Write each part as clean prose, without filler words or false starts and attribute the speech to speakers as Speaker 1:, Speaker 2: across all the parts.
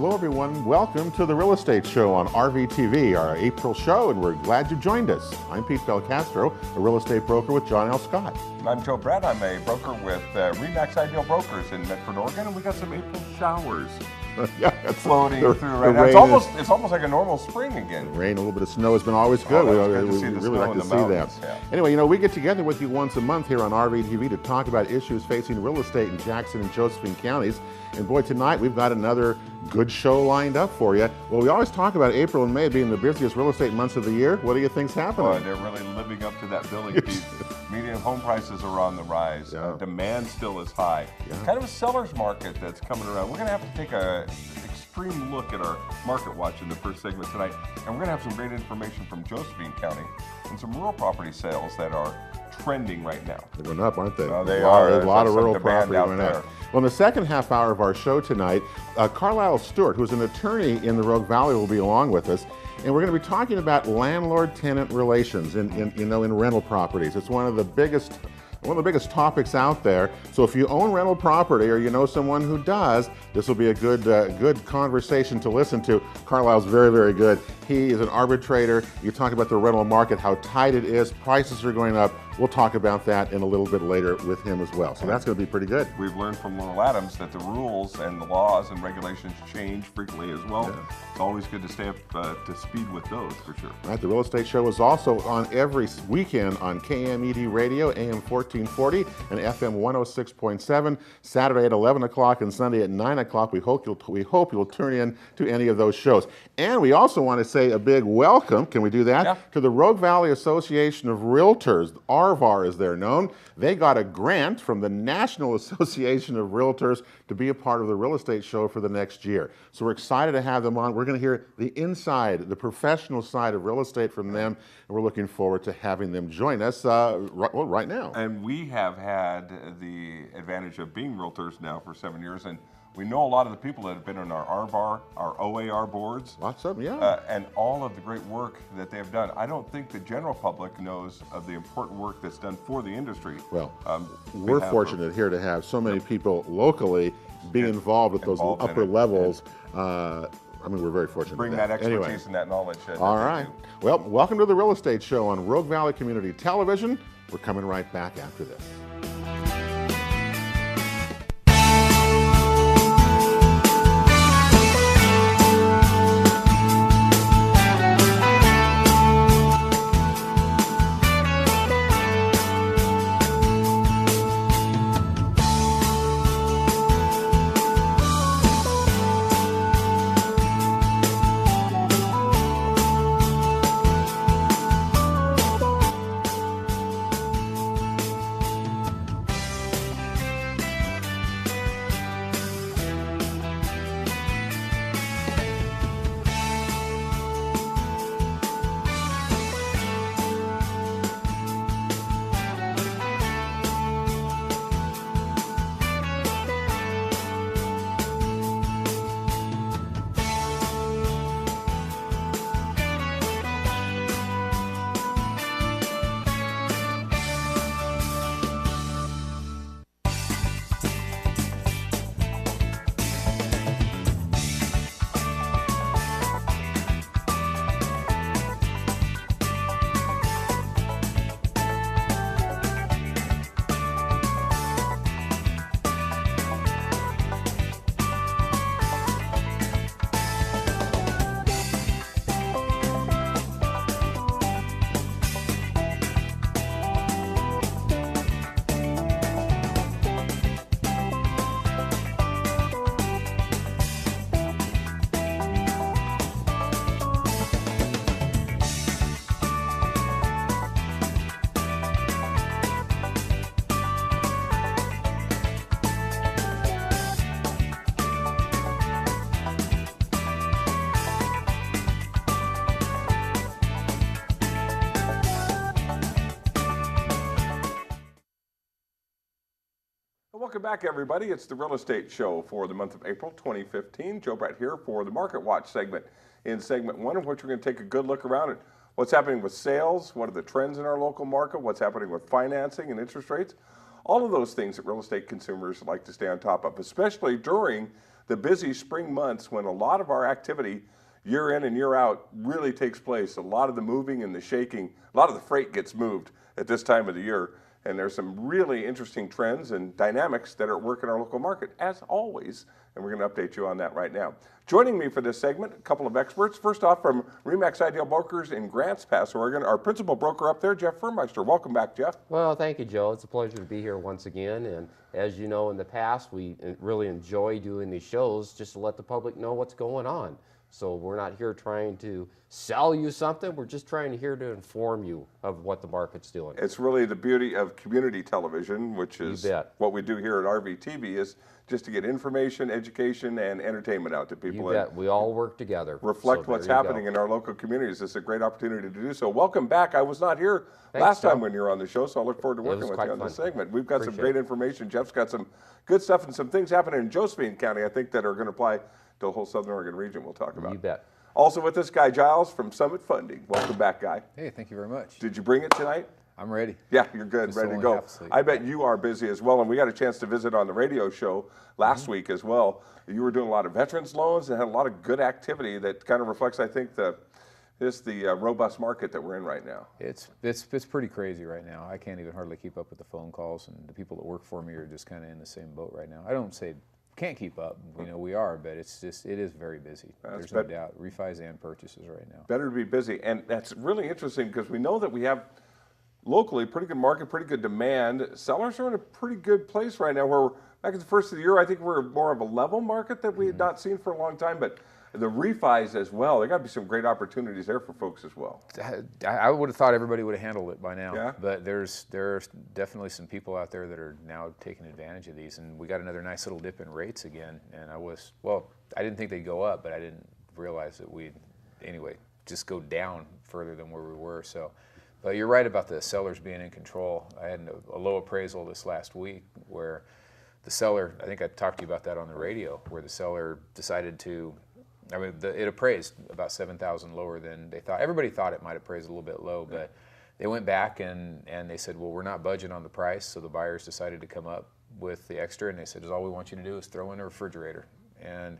Speaker 1: Hello everyone, welcome to the Real Estate Show on RVTV, our April show, and we're glad you joined us. I'm Pete Belcastro, a real estate broker with John L. Scott.
Speaker 2: I'm Joe Brett. I'm a broker with RE/MAX Ideal Brokers in Medford, Oregon, and we got some April showers
Speaker 1: Yeah, it's
Speaker 2: floating through right now. It's almost like a normal spring again.
Speaker 1: The rain, a little bit of snow has been always good.
Speaker 2: We
Speaker 1: really like to see that.
Speaker 2: Yeah.
Speaker 1: Anyway, we get together with you once a month here on RVTV to talk about issues facing real estate in Jackson and Josephine counties. And boy, tonight we've got another good show lined up for you. Well, we always talk about April and May being the busiest real estate months of the year. What do you think's happening?
Speaker 2: Boy, they're really living up to that billing, Pete. Median home prices are on the rise.
Speaker 1: Yeah.
Speaker 2: Demand still is high.
Speaker 1: Yeah.
Speaker 2: Kind of a seller's market that's coming around. We're going to have to take an extreme look at our MarketWatch in the first segment tonight. And we're going to have some great information from Josephine County and some rural property sales that are trending right now.
Speaker 1: They're going up, aren't they?
Speaker 2: They are.
Speaker 1: There's a lot of rural
Speaker 2: demand
Speaker 1: property
Speaker 2: out
Speaker 1: going
Speaker 2: there.
Speaker 1: up. Well, in the second half hour of our show tonight, Carlyle Stout, who's an attorney in the Rogue Valley, will be along with us. And we're going to be talking about landlord-tenant relations in rental properties. It's one of the biggest topics out there. So if you own rental property or you know someone who does, this will be a good conversation to listen to. Carlisle's very, very good. He is an arbitrator. You talk about the rental market, how tight it is, prices are going up. We'll talk about that in a little bit later with him as well. So that's going to be pretty good.
Speaker 2: We've learned from Laurel Adams that the rules and the laws and regulations change frequently as well. Yeah. It's always good to stay up to speed with those, for sure.
Speaker 1: Right, the Real Estate Show is also on every weekend on KMED Radio, AM 1440 and FM 106.7, Saturday at 11 o'clock and Sunday at 9 o'clock. We hope you'll tune in to any of those shows. And we also want to say a big welcome, can we do that?
Speaker 2: Yeah.
Speaker 1: To the Rogue Valley Association of Realtors, RVAR as they're known. They got a grant from the National Association of Realtors to be a part of the Real Estate Show for the next year. So we're excited to have them on. We're going to hear the inside, the professional side of real estate from them, and we're looking forward to having them join us right now.
Speaker 2: And we have had the advantage of being realtors now for 7 years, and we know a lot of the people that have been on our RVAR, our OAR boards.
Speaker 1: Lots of them, yeah.
Speaker 2: And all of the great work that they've done. I don't think the general public knows of the important work that's done for the industry.
Speaker 1: Well, we're fortunate here to have so many people locally being involved with those upper levels. I mean, we're very fortunate.
Speaker 2: Bring that expertise and that knowledge.
Speaker 1: All right. Well, welcome to the Real Estate Show on Rogue Valley Community Television. We're coming right back after this.
Speaker 2: Welcome back, everybody. It's the Real Estate Show for the month of April 2015. Joe Brett here for the Market Watch segment. In segment one, of which we're going to take a good look around at what's happening with sales, what are the trends in our local market, what's happening with financing and interest rates, all of those things that real estate consumers like to stay on top of, especially during the busy spring months when a lot of our activity year in and year out really takes place. A lot of the moving and the shaking, a lot of the freight gets moved at this time of the year. And there's some really interesting trends and dynamics that are at work in our local market, as always. And we're going to update you on that right now. Joining me for this segment, a couple of experts. First off, from RE/MAX Ideal Brokers in Grants Pass, Oregon, our principal broker up there, Jeff Fuhrmeister. Welcome back, Jeff.
Speaker 3: Well, thank you, Joe. It's a pleasure to be here once again. And as you know, in the past, we really enjoy doing these shows just to let the public know what's going on. So we're not here trying to sell you something. We're just trying to inform you of what the market's doing.
Speaker 2: It's really the beauty of community television, which is what we do here at RVTV, is just to get information, education, and entertainment out to people.
Speaker 3: You bet. We all work together.
Speaker 2: Reflect what's happening in our local communities. It's a great opportunity to do so. Welcome back. I was not here last time when you were on the show, so I look forward to working with you on this segment. We've got some great information. Jeff's got some good stuff and some things happening in Josephine County, I think, that are going to apply to the whole Southern Oregon region we'll talk about.
Speaker 3: You bet.
Speaker 2: Also with us, Guy Giles from Summit Funding. Welcome back, Guy.
Speaker 4: Hey, thank you very much.
Speaker 2: Did you bring it tonight?
Speaker 4: I'm ready.
Speaker 2: Yeah, you're good,
Speaker 4: Just
Speaker 2: ready to
Speaker 4: only
Speaker 2: go.
Speaker 4: half asleep.
Speaker 2: I bet you are busy as well, and we got a chance to visit on the radio show last week as well. You were doing a lot of veterans loans and had a lot of good activity that kind of reflects, I think, the robust market that we're in right now.
Speaker 4: It's pretty crazy right now. I can't even hardly keep up with the phone calls, and the people that work for me are just kind of in the same boat right now. I don't say can't keep up, we are, but it is very busy. There's no doubt. Refis and purchases right now.
Speaker 2: Better to be busy, and that's really interesting because we know that we have locally pretty good market, pretty good demand. Sellers are in a pretty good place right now. Where back at the first of the year, I think we're more of a level market that we had not seen for a long time, but the refis as well. There got to be some great opportunities there for folks as well.
Speaker 4: I would have thought everybody would have handled it by now,
Speaker 2: yeah.
Speaker 4: But there are definitely some people out there that are now taking advantage of these, and we got another nice little dip in rates again. And I didn't think they'd go up, but I didn't realize that we'd just go down further than where we were. So, but you're right about the sellers being in control. I had a low appraisal this last week where the seller, I think I talked to you about that on the radio, where the seller decided to. It appraised about $7,000 lower than they thought. Everybody thought it might appraise a little bit low, but they went back and they said, well, we're not budging on the price, so the buyers decided to come up with the extra, and they said, all we want you to do is throw in a refrigerator. And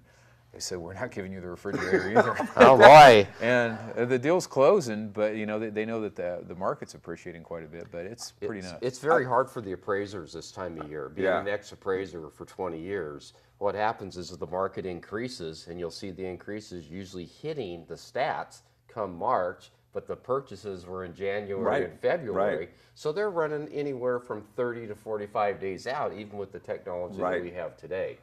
Speaker 4: they said, we're not giving you the refrigerator either.
Speaker 3: Oh, boy.
Speaker 4: And the deal's closing, but they know that the market's appreciating quite a bit, but it's pretty nuts.
Speaker 3: It's very hard for the appraisers this time of year. Being an ex-appraiser for 20 years, what happens is the market increases, and you'll see the increases usually hitting the stats come March, but the purchases were in January and February.
Speaker 2: Right.
Speaker 3: So they're running anywhere from 30 to 45 days out, even with the technology that we have today.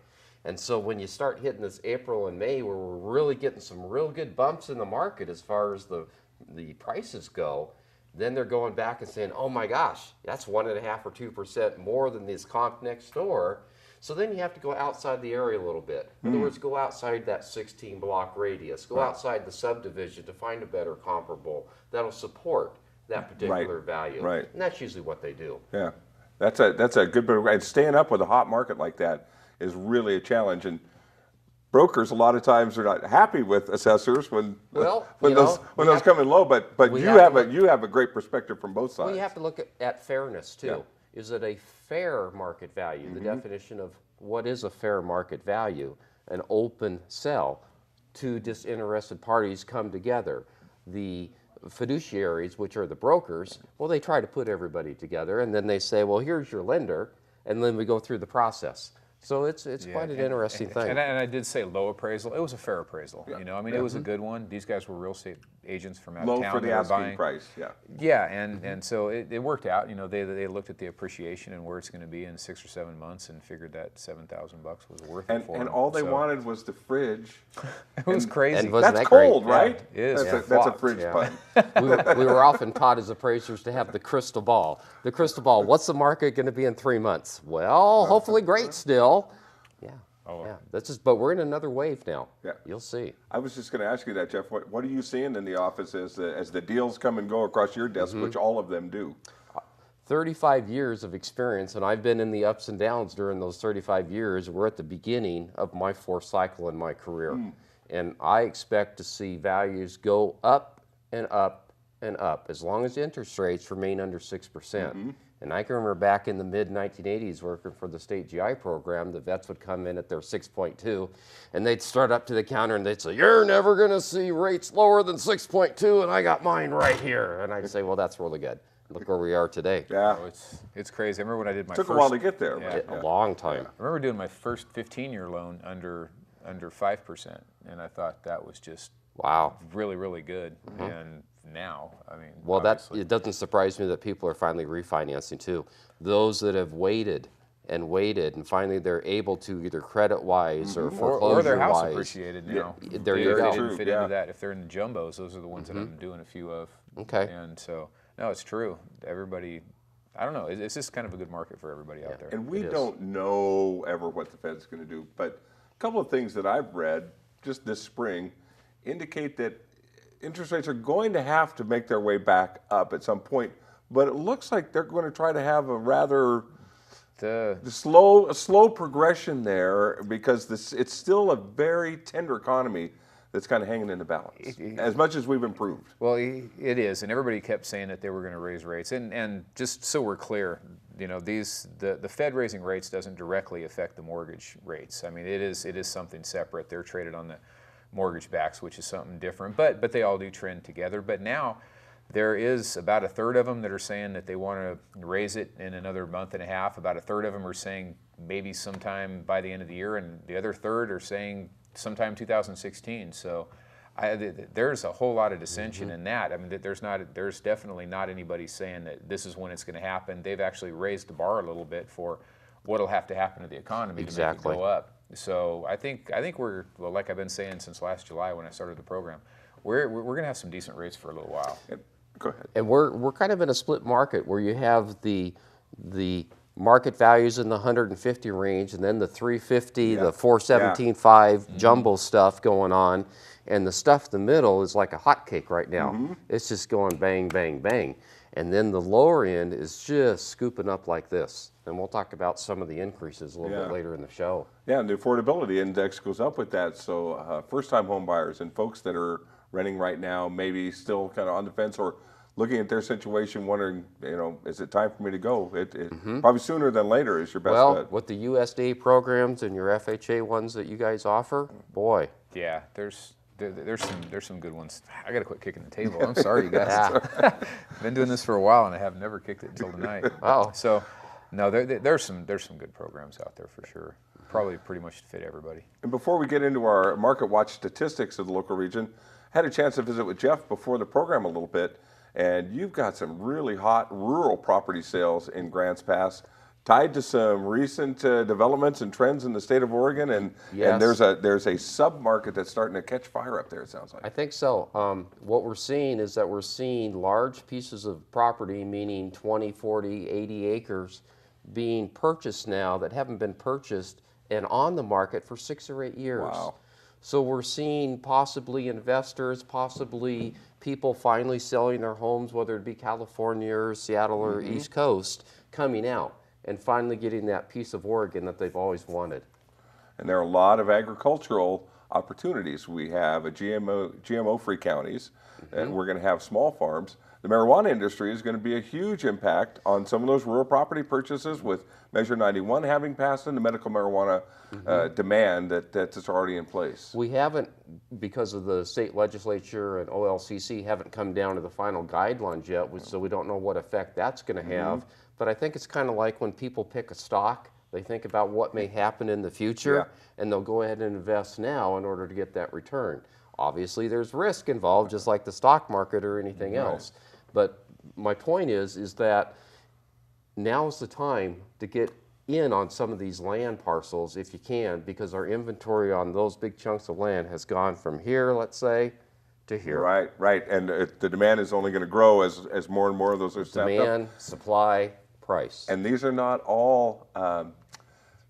Speaker 3: And so when you start hitting this April and May, where we're really getting some real good bumps in the market as far as the prices go, then they're going back and saying, oh my gosh, that's 1.5 or 2% more than this comp next door. So then you have to go outside the area a little bit. In other words, go outside that 16 block radius, go outside the subdivision to find a better comparable that'll support that particular value.
Speaker 2: Right.
Speaker 3: And that's usually what they do.
Speaker 2: Yeah, that's a good bit. And staying up with a hot market like that is really a challenge. And brokers a lot of times are not happy with assessors when those come in low. But you have a great perspective from both sides.
Speaker 3: Well, you have to look at fairness too.
Speaker 2: Yeah.
Speaker 3: Is it a fair market value? The definition of what is a fair market value? An open sell. Two disinterested parties come together. The fiduciaries, which are the brokers, well, they try to put everybody together, and then they say, well, here's your lender, and then we go through the process. So it's quite an interesting thing.
Speaker 4: And I did say low appraisal. It was a fair appraisal. It was a good one. These guys were real estate agents from out of town.
Speaker 2: Low for the asking price,
Speaker 4: Yeah, and so it worked out. They looked at the appreciation and where it's going to be in 6 or 7 months and figured that $7,000 was worth it for them.
Speaker 2: And all they wanted was the fridge.
Speaker 4: It was crazy.
Speaker 3: And wasn't
Speaker 2: that's
Speaker 3: that great?
Speaker 2: cold, right?
Speaker 4: Yeah, it is.
Speaker 2: That's a fridge pun.
Speaker 3: We were often taught as appraisers to have the crystal ball. The crystal ball, what's the market going to be in 3 months? Well, hopefully great still. Yeah.
Speaker 4: Oh,
Speaker 3: yeah. But we're in another wave now.
Speaker 2: Yeah.
Speaker 3: You'll see.
Speaker 2: I was just going to ask you that, Jeff. What are you seeing in the office as the deals come and go across your desk, which all of them do?
Speaker 3: 35 years of experience, and I've been in the ups and downs during those 35 years. We're at the beginning of my fourth cycle in my career. And I expect to see values go up and up and up as long as interest rates remain under 6%. And I can remember back in the mid-1980s working for the state GI program, the vets would come in at their 6.2, and they'd start up to the counter and they'd say, "You're never going to see rates lower than 6.2, and I got mine right here." And I'd say, "Well, that's really good. Look where we are today."
Speaker 2: Yeah.
Speaker 4: Oh, it's crazy. I remember when I did my
Speaker 2: Took
Speaker 4: first,
Speaker 2: a while to get there.
Speaker 4: Yeah.
Speaker 2: But,
Speaker 3: A long time.
Speaker 4: I remember doing my first 15-year loan under 5%, and I thought that was just
Speaker 3: Wow.
Speaker 4: really, really good. And now, I mean,
Speaker 3: Well,
Speaker 4: obviously,
Speaker 3: it doesn't surprise me that people are finally refinancing too. Those that have waited, and finally they're able to either credit-wise or
Speaker 4: or
Speaker 3: foreclosure-wise.
Speaker 4: their house appreciated now.
Speaker 3: there
Speaker 4: If
Speaker 3: you
Speaker 4: they
Speaker 3: go.
Speaker 4: didn't fit
Speaker 2: Yeah.
Speaker 4: into that. If they're in the jumbos, those are the ones that I'm doing a few of.
Speaker 3: Okay.
Speaker 4: And so, no, it's true. Everybody, I don't know. It's just kind of a good market for everybody out there.
Speaker 2: And we
Speaker 3: It is.
Speaker 2: don't know ever what the Fed's going to do, but a couple of things that I've read just this spring indicate that interest rates are going to have to make their way back up at some point, but it looks like they're going to try to have a rather slow progression there because it's still a very tender economy that's kind of hanging in the balance, as much as we've improved.
Speaker 4: Well, it is, and everybody kept saying that they were going to raise rates. And just so we're clear, you know, the Fed raising rates doesn't directly affect the mortgage rates. I mean, it is something separate. They're traded on the mortgage backs, which is something different. But they all do trend together. But now there is about a third of them that are saying that they want to raise it in another month and a half. About a third of them are saying maybe sometime by the end of the year, and the other third are saying sometime 2016. So there's a whole lot of dissension in that. I mean, there's definitely not anybody saying that this is when it's going to happen. They've actually raised the bar a little bit for what'll have to happen to the economy to make it go up. So I think we're, well, like I've been saying since last July when I started the program, we're going to have some decent rates for a little while.
Speaker 2: Go ahead.
Speaker 3: And we're kind of in a split market where you have the market values in the 150 range, and then the 350, the 417.5 jumbo stuff going on, and the stuff in the middle is like a hotcake right now. It's just going bang, bang, bang. And then the lower end is just scooping up like this. And we'll talk about some of the increases a little bit later in the show.
Speaker 2: Yeah, and the affordability index goes up with that. So first-time home buyers and folks that are renting right now, maybe still kind of on the fence or looking at their situation, wondering, you know, is it time for me to go? Probably sooner than later is your best bet.
Speaker 3: Well, with the USDA programs and your FHA ones that you guys offer, boy.
Speaker 4: Yeah, there's some good ones. I got to quit kicking the table. I'm sorry, you guys. Been doing this for a while and I have never kicked it until tonight.
Speaker 3: Wow.
Speaker 4: So, no, there's some good programs out there for sure. Probably pretty much to fit everybody.
Speaker 2: And before we get into our MarketWatch statistics of the local region, I had a chance to visit with Jeff before the program a little bit, and you've got some really hot rural property sales in Grants Pass, tied to some recent developments and trends in the state of Oregon, and there's a sub-market that's starting to catch fire up there, it sounds like.
Speaker 3: I think so. What we're seeing is that we're seeing large pieces of property, meaning 20, 40, 80 acres, being purchased now that haven't been purchased and on the market for 6 or 8 years.
Speaker 2: Wow.
Speaker 3: So we're seeing possibly investors, possibly people finally selling their homes, whether it be California or Seattle or East Coast, coming out and finally getting that piece of Oregon that they've always wanted.
Speaker 2: And there are a lot of agricultural opportunities. We have a GMO-free counties, and we're going to have small farms. The marijuana industry is going to be a huge impact on some of those rural property purchases, with Measure 91 having passed and the medical marijuana demand that's already in place.
Speaker 3: We haven't, because of the state legislature and OLCC, haven't come down to the final guidelines yet, so we don't know what effect that's going to have. But I think it's kind of like when people pick a stock, they think about what may happen in the future, and they'll go ahead and invest now in order to get that return. Obviously, there's risk involved, just like the stock market or anything else. But my point is that now's the time to get in on some of these land parcels if you can, because our inventory on those big chunks of land has gone from here, let's say, to here.
Speaker 2: Right. And the demand is only going to grow as more and more of those are snapped up.
Speaker 3: Demand, supply, price.
Speaker 2: And these are not all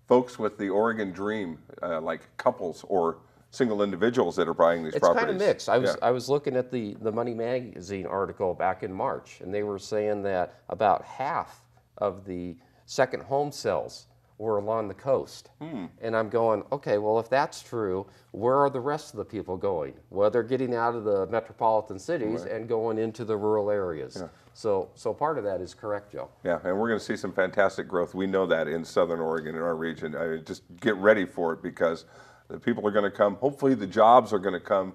Speaker 2: folks with the Oregon dream, like couples or single individuals that are buying these properties.
Speaker 3: It's kind of mixed. I was looking at the Money Magazine article back in March, and they were saying that about half of the second home sales were along the coast. And I'm going, okay, well, if that's true, where are the rest of the people going? Well, they're getting out of the metropolitan cities and going into the rural areas. So part of that is correct, Joe.
Speaker 2: Yeah, and we're going to see some fantastic growth. We know that in Southern Oregon, in our region. Just get ready for it, because the people are going to come. Hopefully the jobs are going to come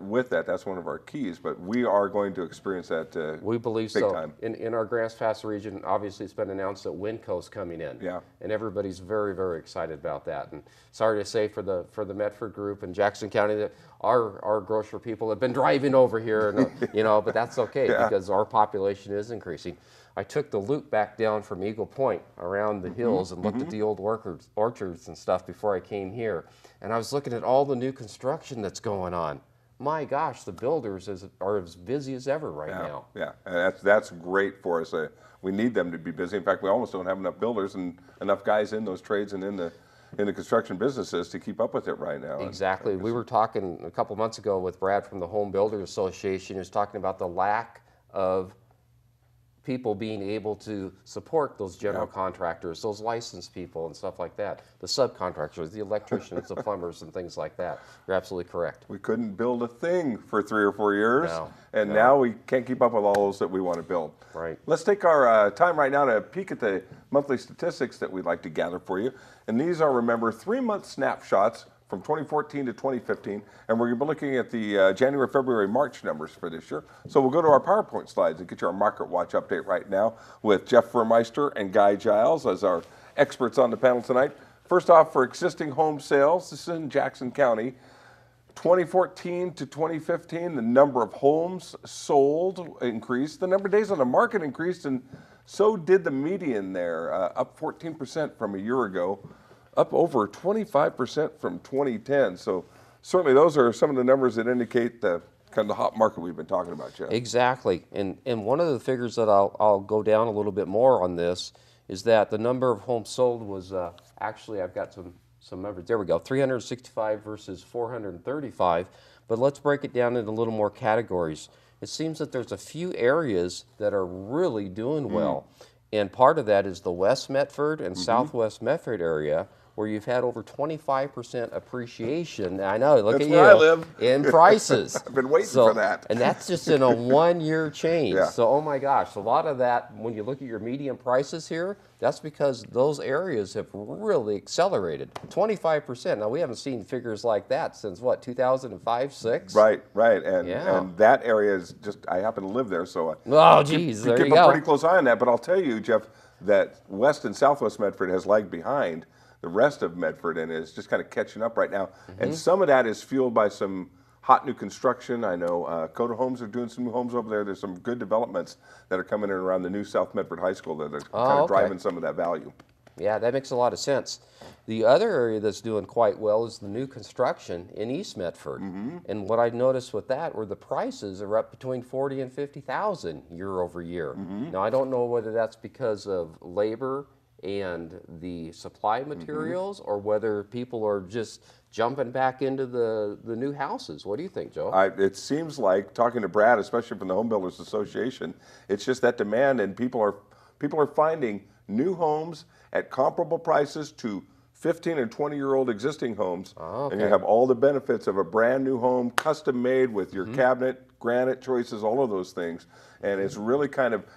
Speaker 2: with that. That's one of our keys, but we are going to experience that
Speaker 3: we believe
Speaker 2: big
Speaker 3: so.
Speaker 2: time.
Speaker 3: In our Grants Pass region, obviously it's been announced that Winco's coming in.
Speaker 2: Yeah.
Speaker 3: And everybody's very, very excited about that. And sorry to say for the Medford group in Jackson County that our grocer people have been driving over here, and, you know, but that's okay because our population is increasing. I took the loop back down from Eagle Point around the hills and looked at the old orchards and stuff before I came here. And I was looking at all the new construction that's going on. My gosh, the builders are as busy as ever right now.
Speaker 2: Yeah, and that's great for us. We need them to be busy. In fact, we almost don't have enough builders and enough guys in those trades and in the construction businesses to keep up with it right now.
Speaker 3: Exactly. We were talking a couple months ago with Brad from the Home Builders Association. He was talking about the lack of people being able to support those general contractors, those licensed people and stuff like that, the subcontractors, the electricians, the plumbers and things like that. You're absolutely correct.
Speaker 2: We couldn't build a thing for 3 or 4 years, and now we can't keep up with all those that we want to build.
Speaker 3: Right.
Speaker 2: Let's take our time right now to peek at the monthly statistics that we'd like to gather for you. And these are, remember, 3-month snapshots from 2014 to 2015, and we're going to be looking at the January, February, March numbers for this year. So we'll go to our PowerPoint slides and get you our MarketWatch update right now with Jeff Fuhrmeister and Guy Giles as our experts on the panel tonight. First off, for existing home sales, this is in Jackson County. 2014 to 2015, the number of homes sold increased. The number of days on the market increased, and so did the median there, up 14% from a year ago, up over 25% from 2010. So certainly those are some of the numbers that indicate the kind of the hot market we've been talking about, Jeff.
Speaker 3: Exactly. And one of the figures that I'll go down a little bit more on this is that the number of homes sold was actually, I've got some numbers. There we go, 365 versus 435. But let's break it down into a little more categories. It seems that there's a few areas that are really doing well. And part of that is the West Medford and Southwest Medford area, where you've had over 25% appreciation. I know, look at you.
Speaker 2: That's where I live.
Speaker 3: In prices.
Speaker 2: I've been waiting for that.
Speaker 3: And that's just in a 1-year change.
Speaker 2: Yeah.
Speaker 3: So, oh my gosh, a lot of that, when you look at your median prices here, that's because those areas have really accelerated. 25%. Now, we haven't seen figures like that since, what, 2005, 6?
Speaker 2: Right. And that area is just, I happen to live there, so
Speaker 3: oh, geez, there you
Speaker 2: keep a
Speaker 3: go.
Speaker 2: pretty close eye on that. But I'll tell you, Jeff, that West and Southwest Medford has lagged behind the rest of Medford and is just kind of catching up right now. And some of that is fueled by some hot new construction. I know Coda Homes are doing some new homes over there. There's some good developments that are coming in around the new South Medford High School that are kind of driving some of that value.
Speaker 3: Yeah, that makes a lot of sense. The other area that's doing quite well is the new construction in East Medford. And what I noticed with that were the prices are up between $40,000 and $50,000 year over year. Now, I don't know whether that's because of labor and the supply materials or whether people are just jumping back into the new houses. What do you think, Joe?
Speaker 2: It seems like, talking to Brad, especially from the Home Builders Association, it's just that demand, and people are finding new homes at comparable prices to 15 and 20-year-old existing homes. And you have all the benefits of a brand new home, custom made with your cabinet, granite choices, all of those things. And it's really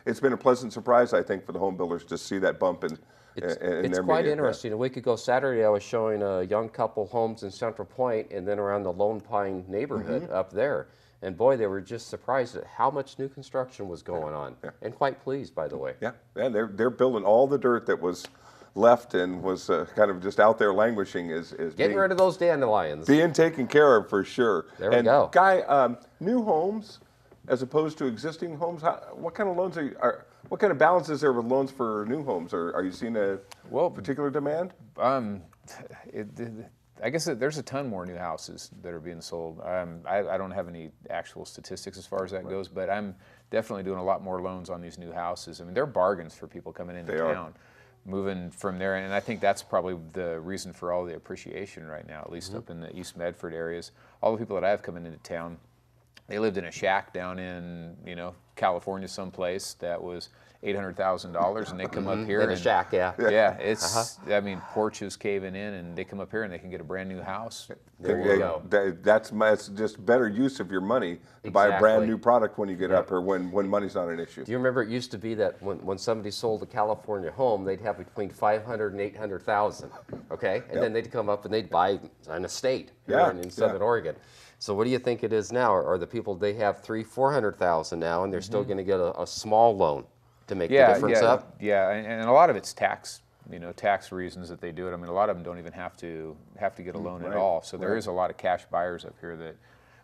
Speaker 2: it's been a pleasant surprise, I think, for the home builders to see that bump in
Speaker 3: It's quite interesting. A week ago Saturday, I was showing a young couple homes in Central Point and then around the Lone Pine neighborhood up there. And boy, they were just surprised at how much new construction was going on. And quite pleased, by the way.
Speaker 2: Yeah, they're building all the dirt that was left and was kind of just out there languishing is
Speaker 3: getting rid of those dandelions.
Speaker 2: Being taken care of for sure.
Speaker 3: There we go.
Speaker 2: Guy, new homes as opposed to existing homes, what kind of loans what kind of balance is there with loans for new homes? Are you seeing a particular demand?
Speaker 4: I guess there's a ton more new houses that are being sold. I don't have any actual statistics as far as that goes, but I'm definitely doing a lot more loans on these new houses. I mean, they're bargains for people coming into town, moving from there, and I think that's probably the reason for all the appreciation right now, at least up in the East Medford areas. All the people that I have coming into town, they lived in a shack down in, California someplace that was $800,000, and they come up here
Speaker 3: in a shack, yeah.
Speaker 4: Yeah, it's I mean, porches caving in, and they come up here and they can get a brand new house.
Speaker 3: There you go.
Speaker 2: That's just better use of your money to buy a brand new product when you get up here, when money's not an issue.
Speaker 3: Do you remember it used to be that when somebody sold a California home, they'd have between 500 and 800,000, okay? And then they'd come up and they'd buy an estate here in Southern Oregon. So what do you think it is now? Are the people, they have 300,000-400,000 now, and they're still going to get a small loan to make the difference up?
Speaker 4: Yeah, and a lot of it's tax, tax reasons that they do it. I mean, a lot of them don't even have to get a loan at all. So there is a lot of cash buyers up here that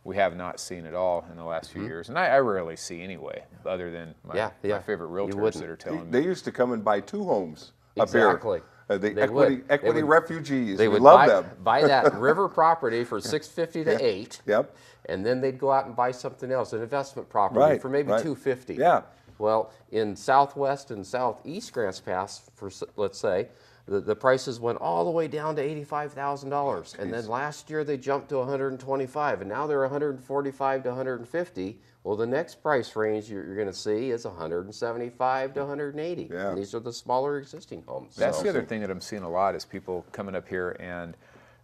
Speaker 4: we have not seen at all in the last few years, and I rarely see anyway, other than my favorite realtors that are telling me.
Speaker 2: They used to come and buy 2 homes up
Speaker 3: Exactly.
Speaker 2: here. The equity refugees.
Speaker 3: They would
Speaker 2: love them.
Speaker 3: buy that river property for $650 to $800.
Speaker 2: Yep.
Speaker 3: And then they'd go out and buy something else, an investment property for maybe $250.
Speaker 2: Yeah.
Speaker 3: Well, in Southwest and Southeast Grants Pass, for let's say, the prices went all the way down to $85,000, and then last year they jumped to $125, and now they're $145 to $150. Well, the next price range you're going to see is $175 to $180.
Speaker 2: Yeah.
Speaker 3: And these are the smaller existing homes.
Speaker 4: That's the other thing that I'm seeing a lot is people coming up here and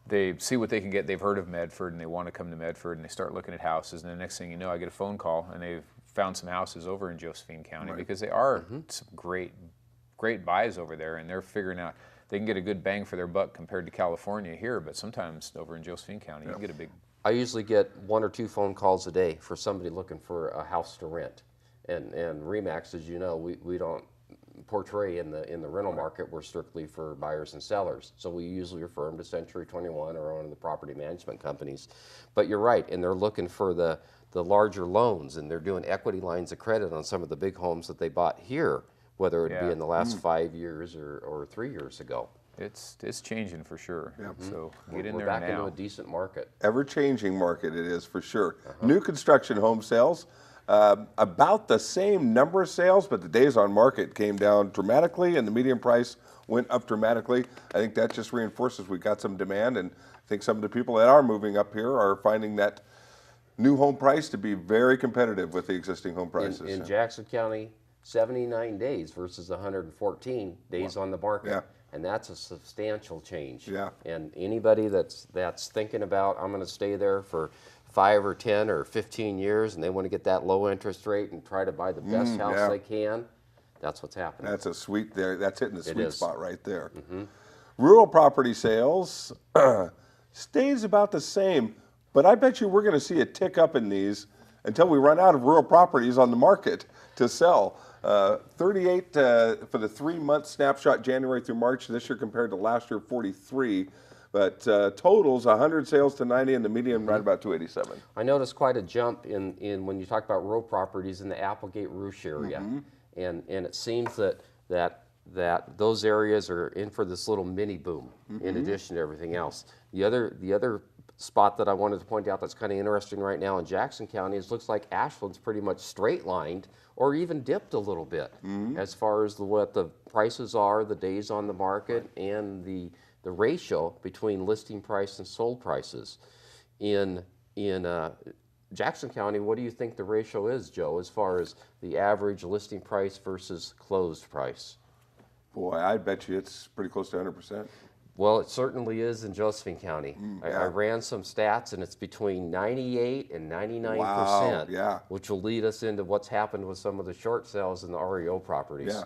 Speaker 4: they see what they can get. They've heard of Medford and they want to come to Medford, and they start looking at houses, and the next thing you know, I get a phone call and they've found some houses over in Josephine County because they are some great buys over there, and they're figuring out they can get a good bang for their buck compared to California here, but sometimes over in Josephine County, you can get a big...
Speaker 3: I usually get 1 or 2 phone calls a day for somebody looking for a house to rent. And RE/MAX, as you know, we don't portray in the rental market. We're strictly for buyers and sellers. So we usually refer them to Century 21 or one of the property management companies. But you're right, and they're looking for the larger loans, and they're doing equity lines of credit on some of the big homes that they bought here, whether it be in the last 5 years or 3 years ago.
Speaker 4: It's changing for sure. So get in
Speaker 3: We're
Speaker 4: there
Speaker 3: back
Speaker 4: now.
Speaker 3: into a decent market.
Speaker 2: Ever-changing market it is for sure. New construction home sales, about the same number of sales, but the days on market came down dramatically and the median price went up dramatically. I think that just reinforces we got some demand, and I think some of the people that are moving up here are finding that new home price to be very competitive with the existing home prices.
Speaker 3: In Jackson County, 79 days versus 114 days on the market.
Speaker 2: Yeah.
Speaker 3: And that's a substantial change.
Speaker 2: Yeah.
Speaker 3: And anybody that's thinking about, I'm going to stay there for 5 or 10 or 15 years, and they want to get that low interest rate and try to buy the best house they can, that's what's happening.
Speaker 2: That's a sweet there. That's hitting the sweet spot right there.
Speaker 3: Mm-hmm.
Speaker 2: Rural property sales stays about the same, but I bet you we're going to see a tick up in these until we run out of rural properties on the market to sell. 38 for the 3-month snapshot, January through March this year compared to last year, 43. But totals 100 sales to 90, and the median right about 287.
Speaker 3: I noticed quite a jump in when you talk about rural properties in the Applegate Rouge area, and it seems that those areas are in for this little mini boom in addition to everything else. The other spot that I wanted to point out that's kind of interesting right now in Jackson County is looks like Ashland's pretty much straight lined or even dipped a little bit as far as what the prices are, the days on the market, and the ratio between listing price and sold prices. In Jackson County, what do you think the ratio is, Joe, as far as the average listing price versus closed price?
Speaker 2: Boy, I bet you it's pretty close to 100%.
Speaker 3: Well, it certainly is in Josephine County. I ran some stats, and it's between 98 and 99%, which will lead us into what's happened with some of the short sales in the REO properties.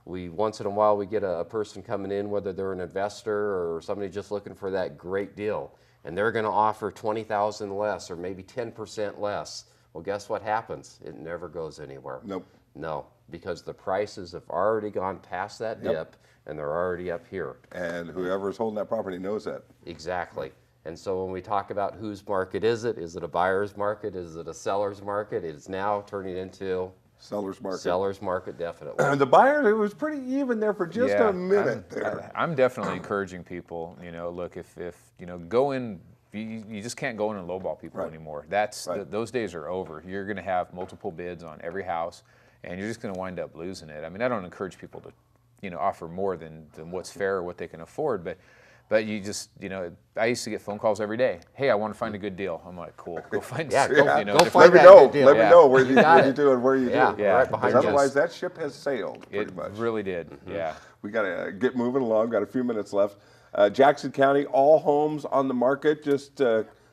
Speaker 3: Once in a while we get a person coming in, whether they're an investor or somebody just looking for that great deal, and they're going to offer $20,000 less or maybe 10% less. Well, guess what happens? It never goes anywhere.
Speaker 2: Nope.
Speaker 3: No, because the prices have already gone past that dip, and they're already up here.
Speaker 2: And whoever's holding that property knows that.
Speaker 3: Exactly. And so when we talk about whose market is it a buyer's market? Is it a seller's market? It is now turning into
Speaker 2: seller's market.
Speaker 3: Seller's market, definitely.
Speaker 2: The buyer, it was pretty even there for just a minute there.
Speaker 4: I'm definitely encouraging people, look, if go in, you just can't go in and lowball people anymore. Those days are over. You're going to have multiple bids on every house, and you're just going to wind up losing it. I mean, I don't encourage people to offer more than what's fair or what they can afford, but But you just, I used to get phone calls every day. Hey, I want to find a good deal. I'm like, cool, go find
Speaker 3: Yeah,
Speaker 4: go,
Speaker 3: go
Speaker 4: if-
Speaker 3: find
Speaker 2: Let me
Speaker 3: that
Speaker 2: know.
Speaker 3: good deal.
Speaker 2: Let me
Speaker 3: Yeah.
Speaker 2: know where
Speaker 3: You
Speaker 2: you
Speaker 3: got it.
Speaker 2: do and where you
Speaker 3: Yeah,
Speaker 2: do.
Speaker 4: Yeah.
Speaker 3: right behind
Speaker 2: Because
Speaker 3: you.
Speaker 2: otherwise, that ship has sailed pretty
Speaker 4: It
Speaker 2: much.
Speaker 4: really did, yeah.
Speaker 2: We got to get moving along. Got a few minutes left. Jackson County, all homes on the market, just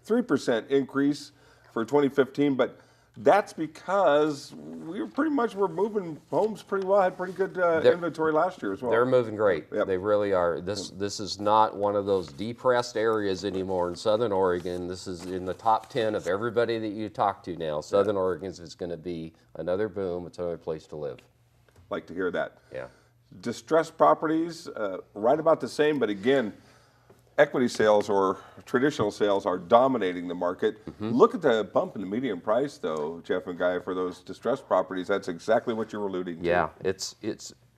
Speaker 2: 3% increase for 2015, but that's because we're moving homes pretty well. Had pretty good inventory last year as well.
Speaker 3: They're moving great.
Speaker 2: Yep.
Speaker 3: They really are. This is not one of those depressed areas anymore in Southern Oregon. This is in the top 10 of everybody that you talk to now. Southern Oregon is going to be another boom. It's another place to live.
Speaker 2: Like to hear that.
Speaker 3: Yeah.
Speaker 2: Distressed properties, right about the same, but again, equity sales or traditional sales are dominating the market. Look at the bump in the median price, though, Jeff and Guy, for those distressed properties. That's exactly what you're alluding to.
Speaker 3: Yeah,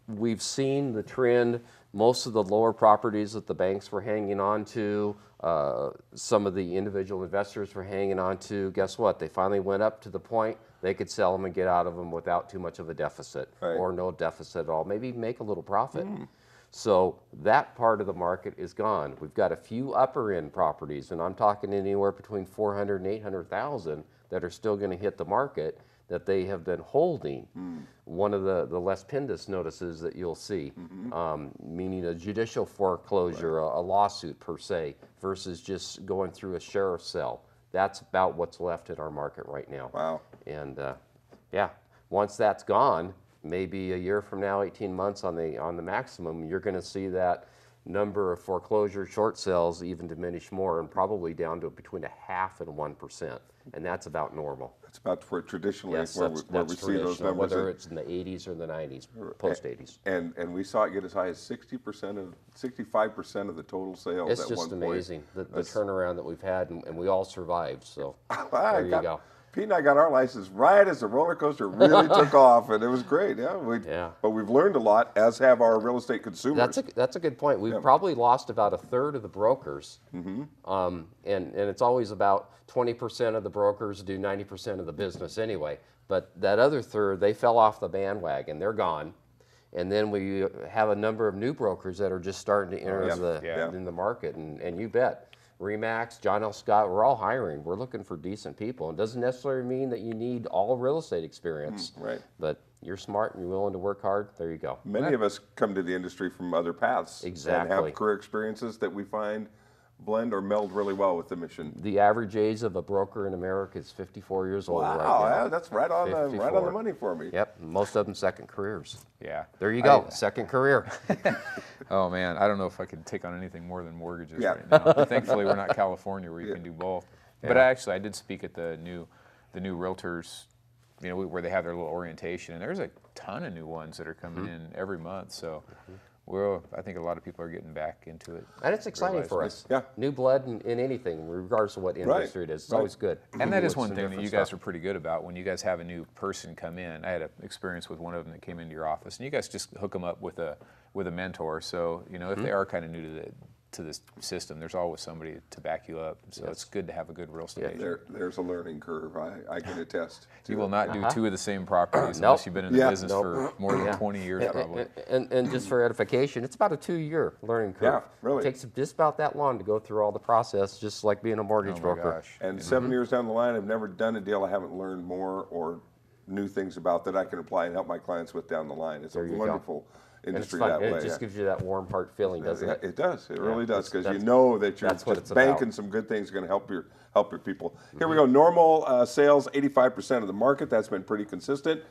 Speaker 3: we've seen the trend. Most of the lower properties that the banks were hanging on to, some of the individual investors were hanging on to, guess what? They finally went up to the point they could sell them and get out of them without too much of a deficit, or no deficit at all, maybe make a little profit. So that part of the market is gone. We've got a few upper end properties, and I'm talking anywhere between 400 and 800,000 that are still going to hit the market that they have been holding. One of the Les Pindus notices that you'll see, meaning a judicial foreclosure, a lawsuit per se, versus just going through a sheriff's sale. That's about what's left in our market right now.
Speaker 2: Wow.
Speaker 3: And yeah, once that's gone, maybe a year from now, 18 months on the maximum, you're going to see that number of foreclosure short sales even diminish more, and probably down to between 0.5% and 1%, and that's about normal.
Speaker 2: That's about where traditionally
Speaker 3: Yes,
Speaker 2: where
Speaker 3: that's
Speaker 2: we see those numbers.
Speaker 3: whether it's in the 80s or the 90s, post 80s.
Speaker 2: And we saw it get as high as 65% of the total sales
Speaker 3: It's
Speaker 2: at
Speaker 3: just
Speaker 2: one point.
Speaker 3: amazing the turnaround that we've had, and we all survived. So
Speaker 2: There
Speaker 3: there you go.
Speaker 2: Pete and I got our license right as the roller coaster really took off, and it was great. Yeah, But we've learned a lot, as have our real estate consumers.
Speaker 3: That's a good point. We've probably lost about 1/3 of the brokers, and it's always about 20% of the brokers do 90% of the business anyway. But that other third, they fell off the bandwagon. They're gone. And then we have a number of new brokers that are just starting to enter in the market, and you bet. Remax, John L. Scott, we're all hiring. We're looking for decent people. It doesn't necessarily mean that you need all real estate experience.
Speaker 2: Right.
Speaker 3: But you're smart and you're willing to work hard, there you go.
Speaker 2: Many of us come to the industry from other paths.
Speaker 3: Exactly.
Speaker 2: And have career experiences that we find blend or meld really well with the mission.
Speaker 3: The average age of a broker in America is 54 years old right now.
Speaker 2: Wow, that's right on the money for me.
Speaker 3: Yep, most of them second careers.
Speaker 4: Yeah.
Speaker 3: There you go, second career.
Speaker 4: Oh man, I don't know if I could take on anything more than mortgages right now. But thankfully, we're not California where you can do both. But I did speak at the new realtors, where they have their little orientation, and there's a ton of new ones that are coming in every month. So. I think a lot of people are getting back into it.
Speaker 3: And it's exciting for us.
Speaker 2: Yeah.
Speaker 3: New blood in anything, regardless of what industry it is. It's always good.
Speaker 4: And that is one thing that you guys are pretty good about. When you guys have a new person come in, I had an experience with one of them that came into your office, and you guys just hook them up with a mentor. So if they are kind of new to this system, there's always somebody to back you up. So it's good to have a good real estate agent.
Speaker 2: There's a learning curve. I can attest.
Speaker 4: You will not do two of the same properties unless you've been in the business for more than 20 years, probably.
Speaker 3: And just for edification, it's about a 2-year learning curve.
Speaker 2: Yeah, really.
Speaker 3: It takes just about that long to go through all the process, just like being a mortgage broker.
Speaker 4: Gosh.
Speaker 2: And 7 years down the line, I've never done a deal I haven't learned more or new things about that I can apply and help my clients with down the line. It's a wonderful industry that way.
Speaker 3: It just gives you that warm heart feeling, doesn't it?
Speaker 2: It does. It really does, because you know that you're just banking some good things are going to help your people. Here we go. Normal sales, 85% of the market. That's been pretty consistent.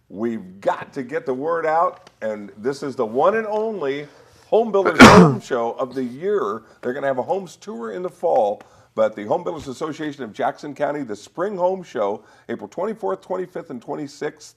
Speaker 2: We've got to get the word out, and this is the one and only Home Builders Home Show of the year. They're going to have a homes tour in the fall. But the Home Builders Association of Jackson County, the Spring Home Show, April 24th, 25th, and 26th.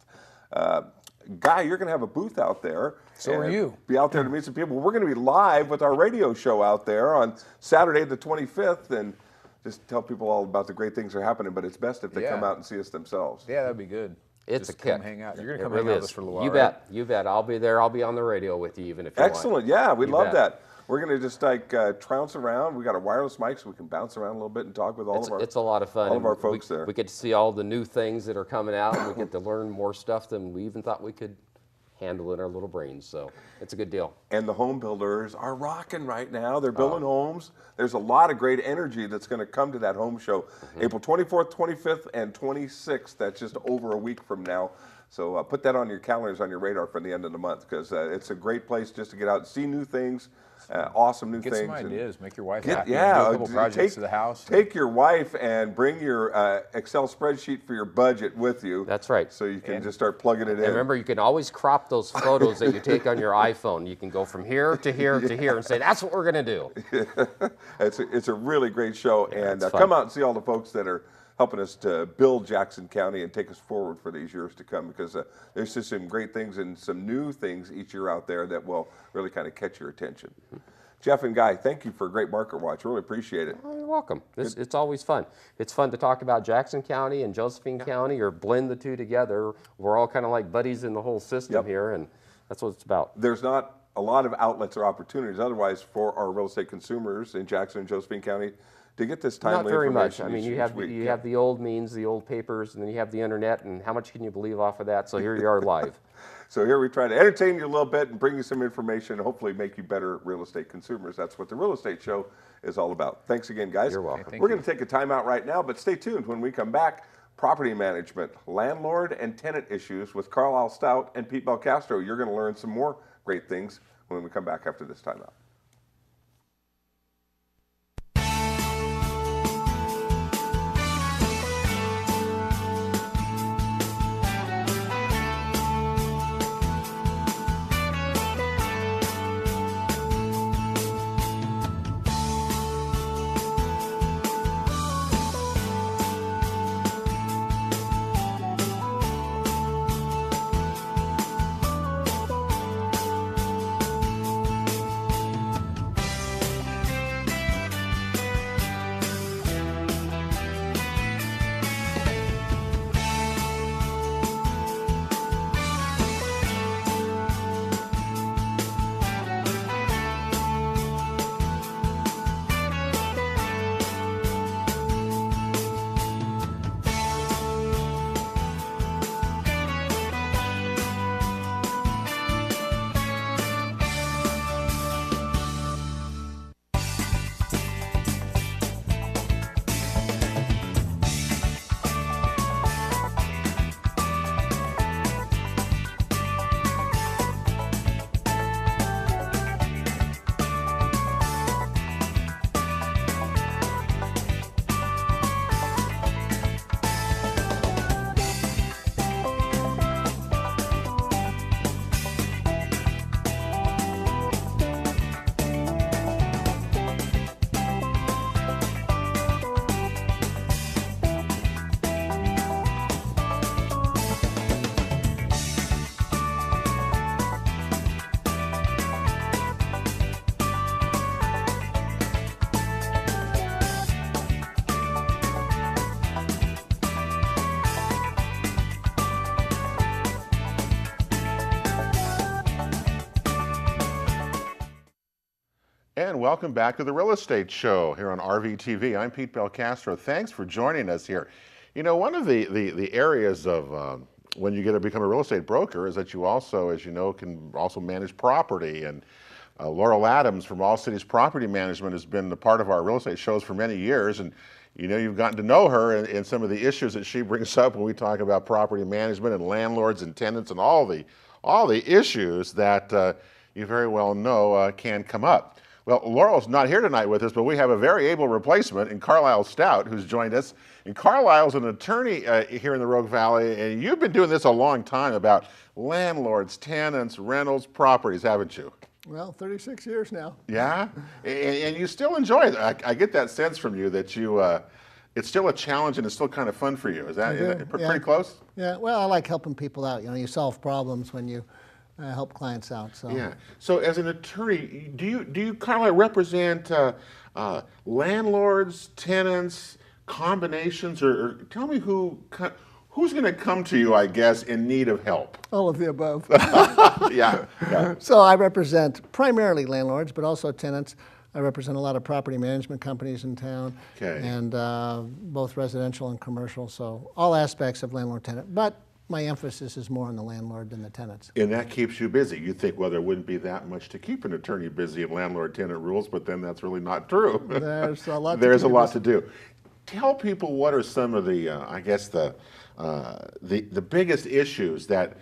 Speaker 2: Guy, you're going to have a booth out there.
Speaker 4: So are you.
Speaker 2: Be out there to meet some people. We're going to be live with our radio show out there on Saturday the 25th, and just tell people all about the great things that are happening. But it's best if they come out and see us themselves.
Speaker 4: Yeah, that'd be good.
Speaker 3: It's
Speaker 4: just
Speaker 3: a kick.
Speaker 4: Come hang out. You're going to come
Speaker 3: really
Speaker 4: hang out with us for a little while,
Speaker 3: You
Speaker 4: right?
Speaker 3: bet. You bet. I'll be there. I'll be on the radio with you even if you want.
Speaker 2: Excellent. Yeah, we'd love
Speaker 3: bet.
Speaker 2: that. We're going to just trounce around. We got a wireless mic so we can bounce around a little bit and talk with all of our
Speaker 3: It's a lot of fun.
Speaker 2: all of our folks there.
Speaker 3: We get to see all the new things that are coming out, and we get to learn more stuff than we even thought we could handle it in our little brains. So it's a good deal.
Speaker 2: And the home builders are rocking right now. They're building homes. There's a lot of great energy that's going to come to that home show. April 24th, 25th, and 26th. That's just over a week from now. So put that on your calendars, on your radar for the end of the month, because it's a great place just to get out and see new things, awesome new things.
Speaker 4: Get some ideas. Make your wife happy.
Speaker 2: Yeah,
Speaker 4: do a couple projects to the house.
Speaker 2: Take your wife and bring your Excel spreadsheet for your budget with you.
Speaker 3: That's right.
Speaker 2: So you can just start plugging it in.
Speaker 3: And remember, you can always crop those photos that you take on your iPhone. You can go from here to here to here and say, that's what we're going to do.
Speaker 2: It's a really great show.
Speaker 3: Yeah,
Speaker 2: and
Speaker 3: it's fun.
Speaker 2: come out and see all the folks that are helping us to build Jackson County and take us forward for these years to come, because there's just some great things and some new things each year out there that will really kind of catch your attention. Jeff and Guy, thank you for a great Market Watch. Really appreciate it.
Speaker 3: Oh, you're welcome. It's always fun. It's fun to talk about Jackson County and Josephine County, or blend the two together. We're all kind of like buddies in the whole system here, and that's what it's about.
Speaker 2: There's not a lot of outlets or opportunities otherwise for our real estate consumers in Jackson and Josephine County to get this timely
Speaker 3: Not very much.
Speaker 2: information.
Speaker 3: I mean, you have the old means, the old papers, and then you have the internet, and how much can you believe off of that? So here you are live.
Speaker 2: So here we try to entertain you a little bit and bring you some information and hopefully make you better real estate consumers. That's what the Real Estate Show is all about. Thanks again, guys.
Speaker 3: You're welcome.
Speaker 2: We're going to take a time out right now, but stay tuned. When we come back, property management, landlord and tenant issues with Carlyle Stout and Pete Belcastro. You're going to learn some more great things when we come back after this timeout.
Speaker 1: And welcome back to the Real Estate Show here on RVTV. I'm Pete Belcastro. Thanks for joining us here. You know, one of the areas of when you get to become a real estate broker is that you also, as you know, can also manage property. And Laurel Adams from All Cities Property Management has been a part of our real estate shows for many years. And you know, you've gotten to know her and some of the issues that she brings up when we talk about property management and landlords and tenants and all the issues that you very well know can come up. Well, Laurel's not here tonight with us, but we have a very able replacement in Carlyle Stout, who's joined us. And Carlyle's an attorney here in the Rogue Valley, and you've been doing this a long time about landlords, tenants, rentals, properties, haven't you?
Speaker 5: Well, 36 years now.
Speaker 1: Yeah? And you still enjoy it. I get that sense from you that you, it's still a challenge and it's still kind of fun for you. Is that pretty close?
Speaker 5: Yeah, well, I like helping people out. You know, you solve problems when you help clients out. So.
Speaker 1: Yeah. So as an attorney, do you kind of represent landlords, tenants, combinations, or tell me who's going to come to you, I guess, in need of help?
Speaker 5: All of the above.
Speaker 1: Yeah.
Speaker 5: So I represent primarily landlords, but also tenants. I represent a lot of property management companies in town,
Speaker 1: okay,
Speaker 5: and both residential and commercial. So all aspects of landlord-tenant, but my emphasis is more on the landlord than the tenants.
Speaker 1: And that keeps you busy. You think, well, there wouldn't be that much to keep an attorney busy in landlord-tenant rules, but then that's really not true.
Speaker 5: There's a lot.
Speaker 1: There's a lot to do. Tell people what are some of the, I guess the biggest issues that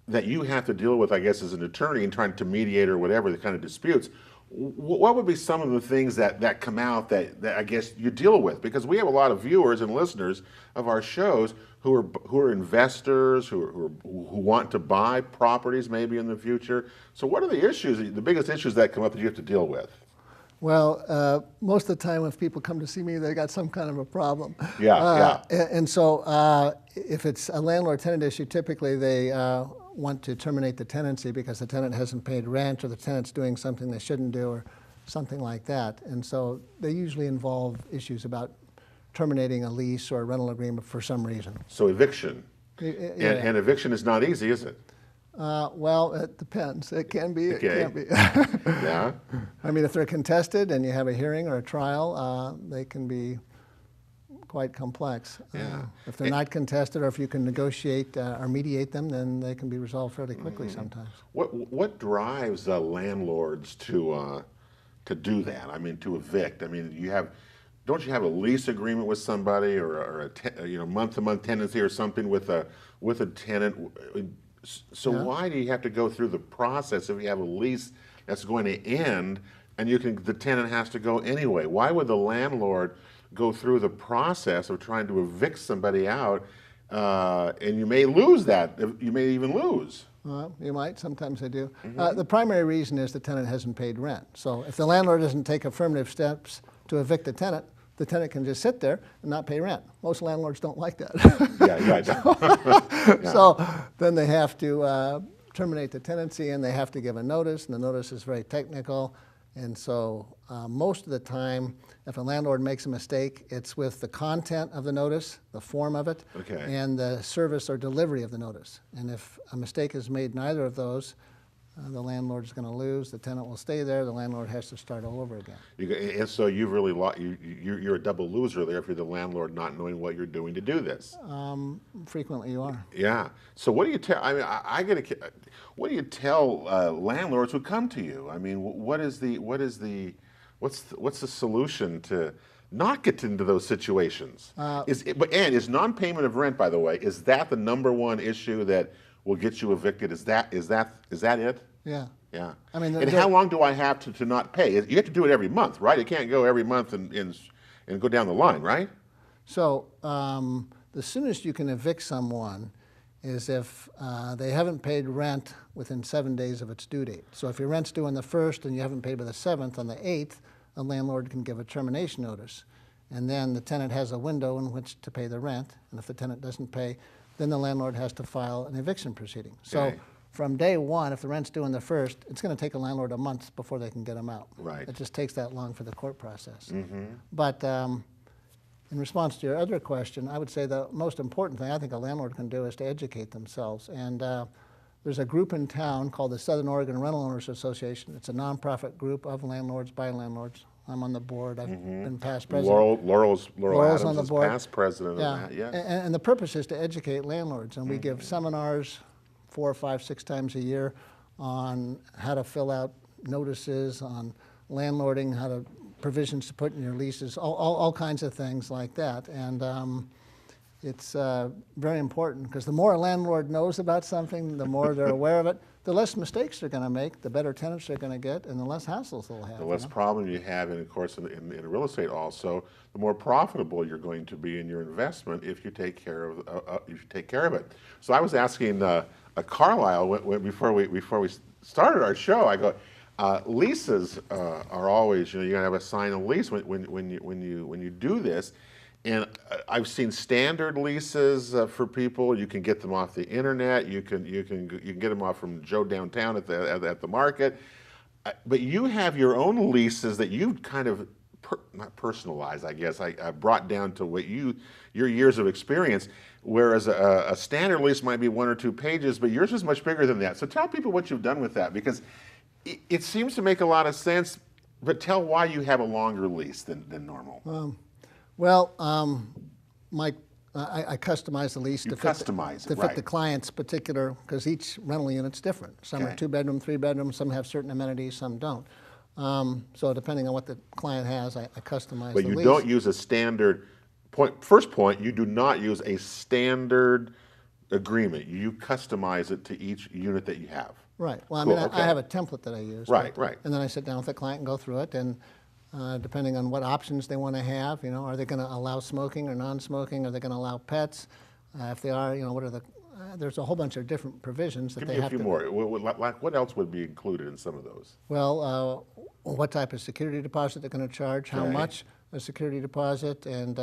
Speaker 1: you have to deal with, I guess, as an attorney and trying to mediate or whatever the kind of disputes. What would be some of the things that come out that I guess you deal with? Because we have a lot of viewers and listeners of our shows who are investors, who want to buy properties maybe in the future. So what are the issues, the biggest issues that come up that you have to deal with?
Speaker 5: Well, most of the time if people come to see me, they got some kind of a problem.
Speaker 1: Yeah.
Speaker 5: And so if it's a landlord-tenant issue, typically they want to terminate the tenancy because the tenant hasn't paid rent or the tenant's doing something they shouldn't do or something like that. And so they usually involve issues about terminating a lease or a rental agreement for some reason.
Speaker 1: So eviction. And eviction is not easy, is it?
Speaker 5: Well, it depends. It can be, it can't be.
Speaker 1: Yeah.
Speaker 5: I mean, if they're contested and you have a hearing or a trial, they can be quite complex.
Speaker 1: Yeah.
Speaker 5: If they're not contested or if you can negotiate or mediate them, then they can be resolved fairly quickly sometimes.
Speaker 1: What drives landlords to do that? I mean, to evict? I mean, don't you have a lease agreement with somebody or a month-to-month tenancy or something with a tenant? So why do you have to go through the process if you have a lease that's going to end and the tenant has to go anyway? Why would the landlord go through the process of trying to evict somebody out, and you may lose that. You may even lose.
Speaker 5: You might. Sometimes they do. The primary reason is the tenant hasn't paid rent. So if the landlord doesn't take affirmative steps to evict the tenant can just sit there and not pay rent. Most landlords don't like that.
Speaker 1: Yeah, right.
Speaker 5: So then they have to terminate the tenancy and they have to give a notice, and the notice is very technical. And so most of the time, if a landlord makes a mistake, it's with the content of the notice, the form of it, and the service or delivery of the notice. And if a mistake is made in either of those, the landlord is going to lose, the tenant will stay there, the landlord has to start all over again.
Speaker 1: And so you've really you're a double loser there if you're the landlord not knowing what you're doing to do this.
Speaker 5: Frequently you are.
Speaker 1: Yeah. So what do you tell? I mean, what do you tell landlords who come to you? I mean, what's the solution to not get into those situations? Is non-payment of rent, by the way, is that the #1 issue that will get you evicted? Is that it?
Speaker 5: Yeah.
Speaker 1: Yeah.
Speaker 5: I mean,
Speaker 1: and how long do I have to not pay? You have to do it every month, right? It can't go every month and go down the line, right?
Speaker 5: So the soonest you can evict someone is if they haven't paid rent within 7 days of its due date. So if your rent's due on the 1st and you haven't paid by the 7th, on the 8th, a landlord can give a termination notice. And then the tenant has a window in which to pay the rent. And if the tenant doesn't pay, then the landlord has to file an eviction proceeding. So from day one, if the rent's due on the 1st, it's going to take a landlord a month before they can get them out.
Speaker 1: Right.
Speaker 5: It just takes that long for the court process. But in response to your other question, I would say the most important thing I think a landlord can do is to educate themselves. And there's a group in town called the Southern Oregon Rental Owners Association. It's a nonprofit group of landlords by landlords. I'm on the board. I've been past president.
Speaker 1: Laurel Adams
Speaker 5: on the
Speaker 1: is
Speaker 5: board.
Speaker 1: past president of that, yes.
Speaker 5: And the purpose is to educate landlords. And we give seminars 4, 5, 6 times a year on how to fill out notices, on landlording, provisions to put in your leases, all kinds of things like that. And it's very important because the more a landlord knows about something, the more they're aware of it, the less mistakes they're going to make, the better tenants they're going to get, and the less hassles they'll have.
Speaker 1: The less problem you have, and of course in real estate also, the more profitable you're going to be in your investment if you take care of it. So I was asking Carlyle before we started our show. I go, leases are always, you got to have a sign a lease when you do this. And I've seen standard leases for people. You can get them off the internet. You can get them off from Joe downtown at the market. But you have your own leases that you kind of not personalized, I guess. I brought down to what your years of experience. Whereas a standard lease might be 1 or 2 pages, but yours is much bigger than that. So tell people what you've done with that, because it seems to make a lot of sense. But tell why you have a longer lease than normal.
Speaker 5: Well, my I customize the lease
Speaker 1: You
Speaker 5: to fit
Speaker 1: customize it,
Speaker 5: to fit
Speaker 1: right.
Speaker 5: the client's particular, because each rental unit's different. Some are
Speaker 1: Okay.
Speaker 5: 2-bedroom, 3-bedroom, some have certain amenities, some don't. So depending on what the client has, I customize
Speaker 1: But
Speaker 5: the
Speaker 1: you
Speaker 5: lease.
Speaker 1: don't use a standard point. First point, you do not use a standard agreement. You customize it to each unit that you have.
Speaker 5: Right. Well,
Speaker 1: Cool,
Speaker 5: I mean,
Speaker 1: okay.
Speaker 5: I have a template that I use.
Speaker 1: Right,
Speaker 5: but-
Speaker 1: right.
Speaker 5: And then I sit down with the client and go through it, and depending on what options they want to have, are they going to allow smoking or non-smoking? Are they going to allow pets? If they are, what are the? There's a whole bunch of different provisions that
Speaker 1: Give
Speaker 5: they
Speaker 1: me a
Speaker 5: have
Speaker 1: few
Speaker 5: to.
Speaker 1: more. What else would be included in some of those?
Speaker 5: Well, what type of security deposit they're going to charge? How
Speaker 1: Okay.
Speaker 5: much a security deposit? And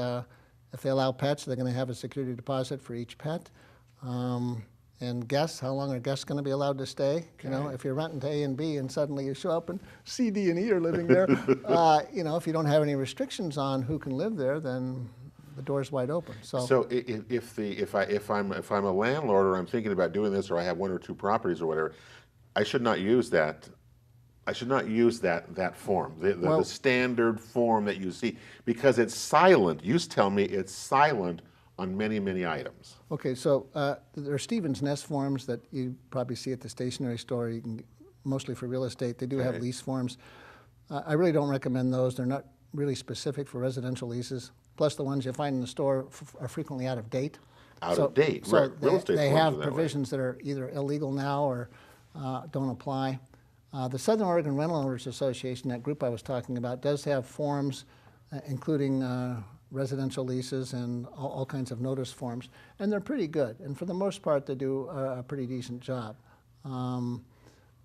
Speaker 5: if they allow pets, they're going to have a security deposit for each pet. And guests, how long are guests going to be allowed to stay? If you're renting to A and B and suddenly you show up and C, D, and E are living there, if you don't have any restrictions on who can live there, then the door's wide open.
Speaker 1: So if I'm a landlord or I'm thinking about doing this, or I have 1 or 2 properties or whatever, I should not use that. I should not use that form, the standard form that you see, because it's silent. You tell me it's silent on many, many items.
Speaker 5: Okay, so there are Stevens Nest forms that you probably see at the stationery store. You can, mostly for real estate. They do have lease forms. I really don't recommend those. They're not really specific for residential leases. Plus, the ones you find in the store are frequently out of date.
Speaker 1: Out of date,
Speaker 5: so
Speaker 1: right. Real estate
Speaker 5: they
Speaker 1: forms
Speaker 5: have
Speaker 1: are that way.
Speaker 5: provisions that are either illegal now or don't apply. The Southern Oregon Rental Owners Association, that group I was talking about, does have forms, including residential leases and all kinds of notice forms, and they're pretty good. And for the most part, they do a pretty decent job.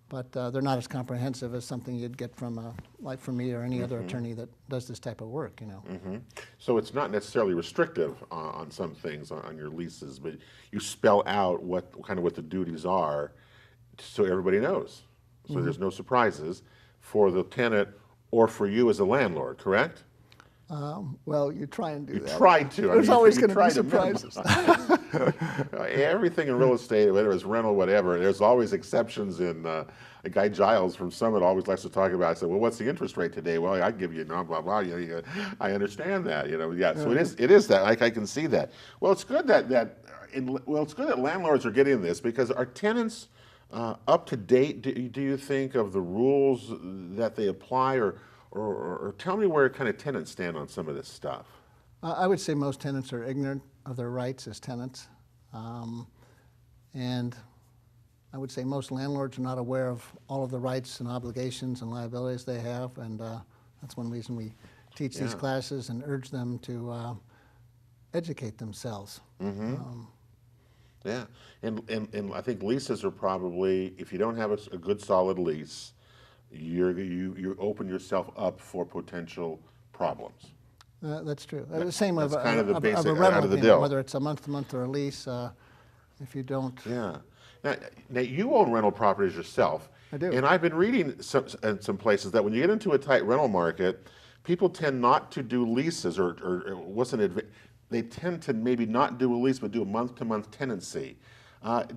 Speaker 5: But they're not as comprehensive as something you'd get from, like from me or any other attorney that does this type of work,
Speaker 1: So it's not necessarily restrictive on some things on your leases, but you spell out what the duties are, so everybody knows. So there's no surprises for the tenant or for you as a landlord, correct?
Speaker 5: Well, you try and do
Speaker 1: You
Speaker 5: that.
Speaker 1: try to.
Speaker 5: There's always going to
Speaker 1: try
Speaker 5: be surprises.
Speaker 1: Everything in real estate, whether it's rental, whatever, there's always exceptions. In Guy Giles from Summit always likes to talk about. I said, well, what's the interest rate today? Well, I give you blah blah blah. I understand that. Yeah. So it is that. I can see that. Well, it's good it's good that landlords are getting this, because are tenants up to date? Do you think of the rules that they apply, or tell me where kind of tenants stand on some of this stuff?
Speaker 5: I would say most tenants are ignorant of their rights as tenants. And I would say most landlords are not aware of all of the rights and obligations and liabilities they have. And that's one reason we teach these classes and urge them to educate themselves.
Speaker 1: Yeah, and I think leases are probably, if you don't have a good solid lease, you open yourself up for potential problems.
Speaker 5: That's true. The same
Speaker 1: That's
Speaker 5: of
Speaker 1: kind of the
Speaker 5: a
Speaker 1: basic
Speaker 5: rental
Speaker 1: out of the
Speaker 5: agreement,
Speaker 1: deal.
Speaker 5: whether it's a month-to-month or a lease. If you don't,
Speaker 1: Yeah. Now you own rental properties yourself.
Speaker 5: I do.
Speaker 1: And I've been reading in some places that when you get into a tight rental market, people tend not to do leases, or they tend to maybe not do a lease, but do a month-to-month tenancy.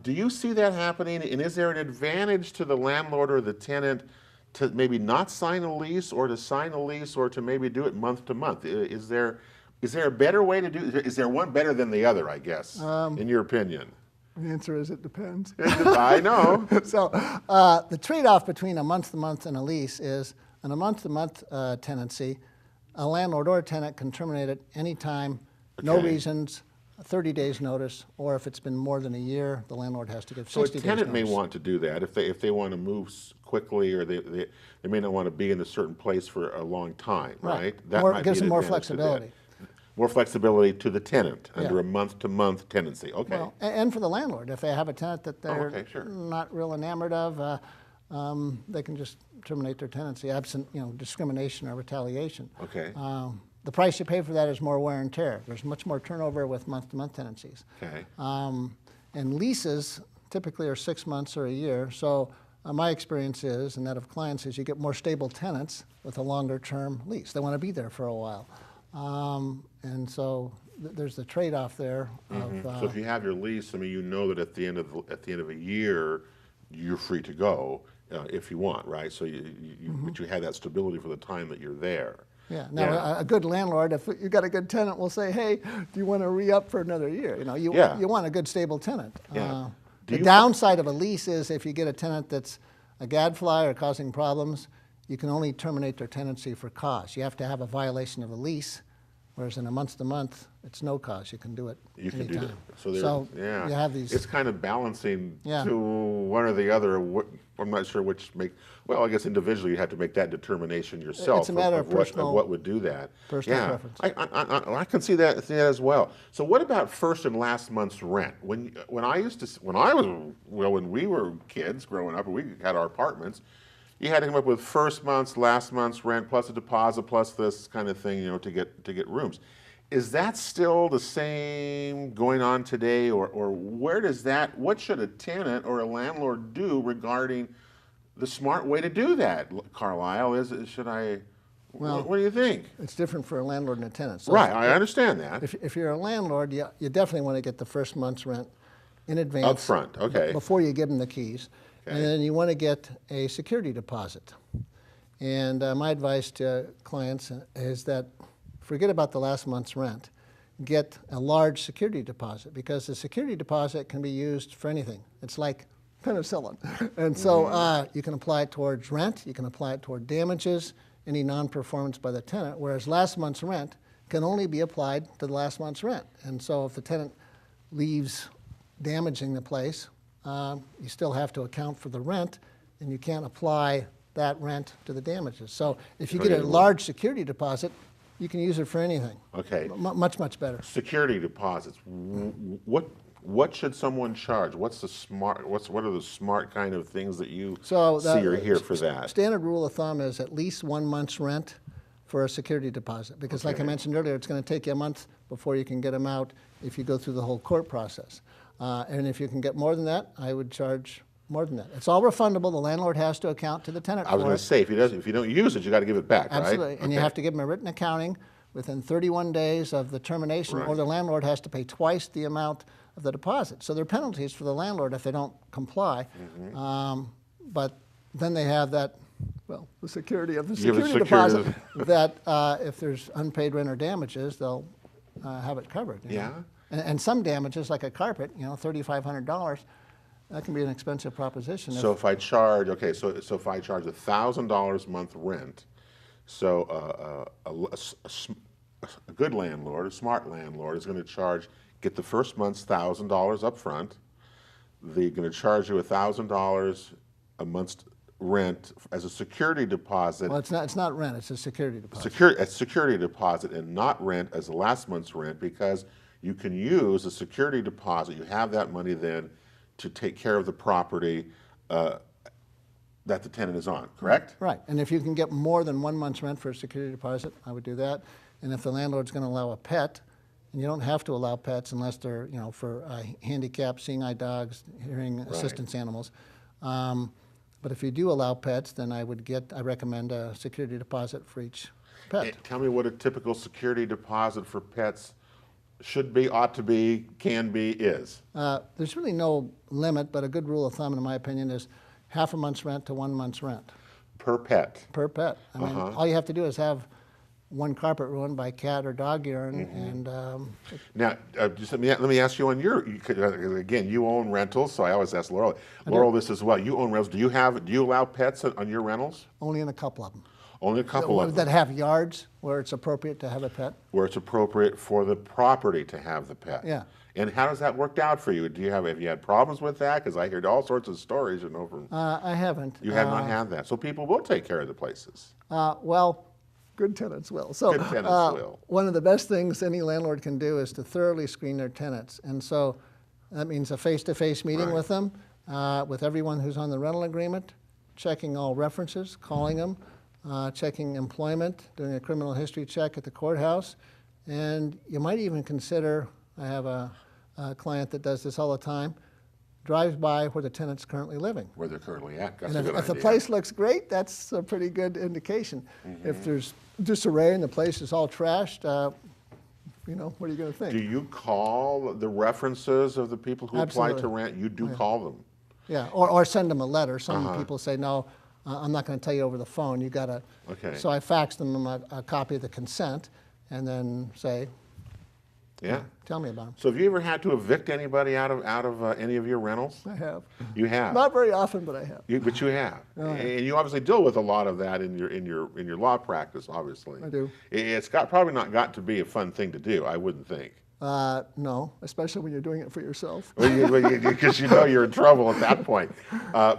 Speaker 1: Do you see that happening? And is there an advantage to the landlord or the tenant to maybe not sign a lease, or to sign a lease, or to maybe do it month to month? Is there a better way to do it? Is there one better than the other, I guess, in your opinion?
Speaker 5: the answer is it depends.
Speaker 1: I know.
Speaker 5: So the trade-off between a month-to-month and a lease is, in a month-to-month tenancy, a landlord or a tenant can terminate it anytime, no
Speaker 1: Okay.
Speaker 5: reasons, 30 days notice, or if it's been more than a year, the landlord has to give
Speaker 1: So a
Speaker 5: 60 days
Speaker 1: tenant may
Speaker 5: notice.
Speaker 1: want to do that if they want to move quickly, or they may not want to be in a certain place for a long time, right? That
Speaker 5: More,
Speaker 1: might
Speaker 5: it gives
Speaker 1: be an
Speaker 5: them more
Speaker 1: advantage to that.
Speaker 5: flexibility.
Speaker 1: More flexibility to the tenant under
Speaker 5: Yeah.
Speaker 1: a month-to-month tenancy. Okay.
Speaker 5: Well, and for the landlord, if they have a tenant that they're
Speaker 1: okay, sure.
Speaker 5: not real enamored of, they can just terminate their tenancy, absent discrimination or retaliation.
Speaker 1: Okay.
Speaker 5: The price you pay for that is more wear and tear. There's much more turnover with month-to-month tenancies.
Speaker 1: Okay.
Speaker 5: And leases typically are 6 months or a year. So my experience is, and that of clients, is you get more stable tenants with a longer-term lease. They want to be there for a while. And so there's the trade-off there.
Speaker 1: So if you have your lease, I mean, you know that at the end of a year, you're free to go if you want, right? So but you have that stability for the time that you're there.
Speaker 5: Yeah. Now, a good landlord, if you got a good tenant, will say, "Hey, do you want to re-up for another year?" You know, you want a good stable tenant.
Speaker 1: Yeah.
Speaker 5: The downside of a lease is if you get a tenant that's a gadfly or causing problems, you can only terminate their tenancy for cause. You have to have a violation of a lease, whereas in a month-to-month, it's no cause. You can do it
Speaker 1: You
Speaker 5: anytime.
Speaker 1: can do that.
Speaker 5: So you have these.
Speaker 1: It's kind of balancing to one or the other. I'm not sure which well, I guess individually you have to make that determination yourself.
Speaker 5: It's a matter of personal.
Speaker 1: What would do that.
Speaker 5: Personal preference.
Speaker 1: I can see that as well. So what about first and last month's rent? When we were kids growing up, and we had our apartments, you had to come up with first month's, last month's rent plus a deposit plus this kind of thing, to get rooms. Is that still the same going on today, or what should a tenant or a landlord do regarding the smart way to do that, Carlyle? What do you think?
Speaker 5: It's different for a landlord and a tenant. So
Speaker 1: right, I understand that.
Speaker 5: If you're a landlord, you definitely want to get the first month's rent in advance.
Speaker 1: Up front, okay.
Speaker 5: Before you give them the keys.
Speaker 1: Okay.
Speaker 5: And then you want to get a security deposit. And my advice to clients is that forget about the last month's rent. Get a large security deposit, because the security deposit can be used for anything. It's like penicillin. And so you can apply it towards rent, you can apply it toward damages, any non-performance by the tenant, whereas last month's rent can only be applied to the last month's rent. And so if the tenant leaves damaging the place, you still have to account for the rent, and you can't apply that rent to the damages. So if you get a large security deposit, you can use it for anything.
Speaker 1: Okay.
Speaker 5: Much, much better.
Speaker 1: Security deposits. What should someone charge? What are the smart kind of things that you see or hear for that?
Speaker 5: Standard rule of thumb is at least 1 month's rent for a security deposit, because like I mentioned earlier, it's going to take you a month before you can get them out if you go through the whole court process. And if you can get more than that, I would charge more than that. It's all refundable. The landlord has to account to the tenant for it.
Speaker 1: I was going to say, if you don't use it, you got to give it back,
Speaker 5: Absolutely.
Speaker 1: right?
Speaker 5: And you have to give them a written accounting within 31 days of the termination, or the landlord has to pay twice the amount of the deposit. So there are penalties for the landlord if they don't comply. But then they have that, the security of the security deposit, that if there's unpaid rent or damages, they'll have it covered.
Speaker 1: Yeah.
Speaker 5: And some damages, like a carpet, $3,500, that can be an expensive proposition.
Speaker 1: So if I charge, so if I charge $1,000 a month rent, so a good landlord, a smart landlord, is going to get the first month's $1,000 up front. They're going to charge you $1,000 a month's rent as a security deposit.
Speaker 5: Well, it's not rent, it's a security deposit.
Speaker 1: A security deposit, and not rent as the last month's rent, because you can use a security deposit. You have that money then to take care of the property that the tenant is on, correct?
Speaker 5: Right, and if you can get more than 1 month's rent for a security deposit, I would do that. And if the landlord's going to allow a pet, and you don't have to allow pets unless they're, for handicapped, seeing eye dogs, hearing assistance animals. But if you do allow pets, then I recommend a security deposit for each pet.
Speaker 1: And tell me what a typical security deposit for pets should be, ought to be, can be, is.
Speaker 5: There's really no limit, but a good rule of thumb, in my opinion, is half a month's rent to 1 month's rent.
Speaker 1: Per pet?
Speaker 5: Per pet. I mean, all you have to do is have one carpet ruined by cat or dog urine, and
Speaker 1: now, just let me ask you on again, you own rentals, so I always ask Laurel this as well. You own rentals. Do you allow pets on your rentals?
Speaker 5: only in a couple of them.
Speaker 1: Only a couple of them.
Speaker 5: That have yards where it's appropriate to have a pet.
Speaker 1: Where it's appropriate for the property to have the pet.
Speaker 5: Yeah.
Speaker 1: And how does that work out for you? Have you had problems with that? Because I heard all sorts of stories. From
Speaker 5: I haven't.
Speaker 1: You have not had that. So people will take care of the places.
Speaker 5: Well, good tenants will. So
Speaker 1: good tenants will.
Speaker 5: One of the best things any landlord can do is to thoroughly screen their tenants. And so that means a face-to-face meeting with them, with everyone who's on the rental agreement, checking all references, calling them, checking employment, doing a criminal history check at the courthouse. And you might even consider, I have a client that does this all the time, drives by where the tenant's currently living.
Speaker 1: Where they're currently at. That's
Speaker 5: and
Speaker 1: a good
Speaker 5: if the
Speaker 1: idea.
Speaker 5: place looks great, that's a pretty good indication. If there's disarray and the place is all trashed, what are you going to think?
Speaker 1: Do you call the references of the people who apply to rent? You do call them?
Speaker 5: Yeah, or send them a letter. Some people say, no, I'm not going to tell you over the phone. You got to.
Speaker 1: Okay.
Speaker 5: So I faxed them a copy of the consent, and then say,
Speaker 1: Yeah.
Speaker 5: tell me about them.
Speaker 1: So have you ever had to evict anybody out of any of your rentals?
Speaker 5: I have.
Speaker 1: You have.
Speaker 5: Not very often, but I have.
Speaker 1: But you have, and you obviously deal with a lot of that in your law practice. Obviously,
Speaker 5: I do.
Speaker 1: It's probably not got to be a fun thing to do. I wouldn't think.
Speaker 5: No, especially when you're doing it for yourself.
Speaker 1: Because you know you're in trouble at that point.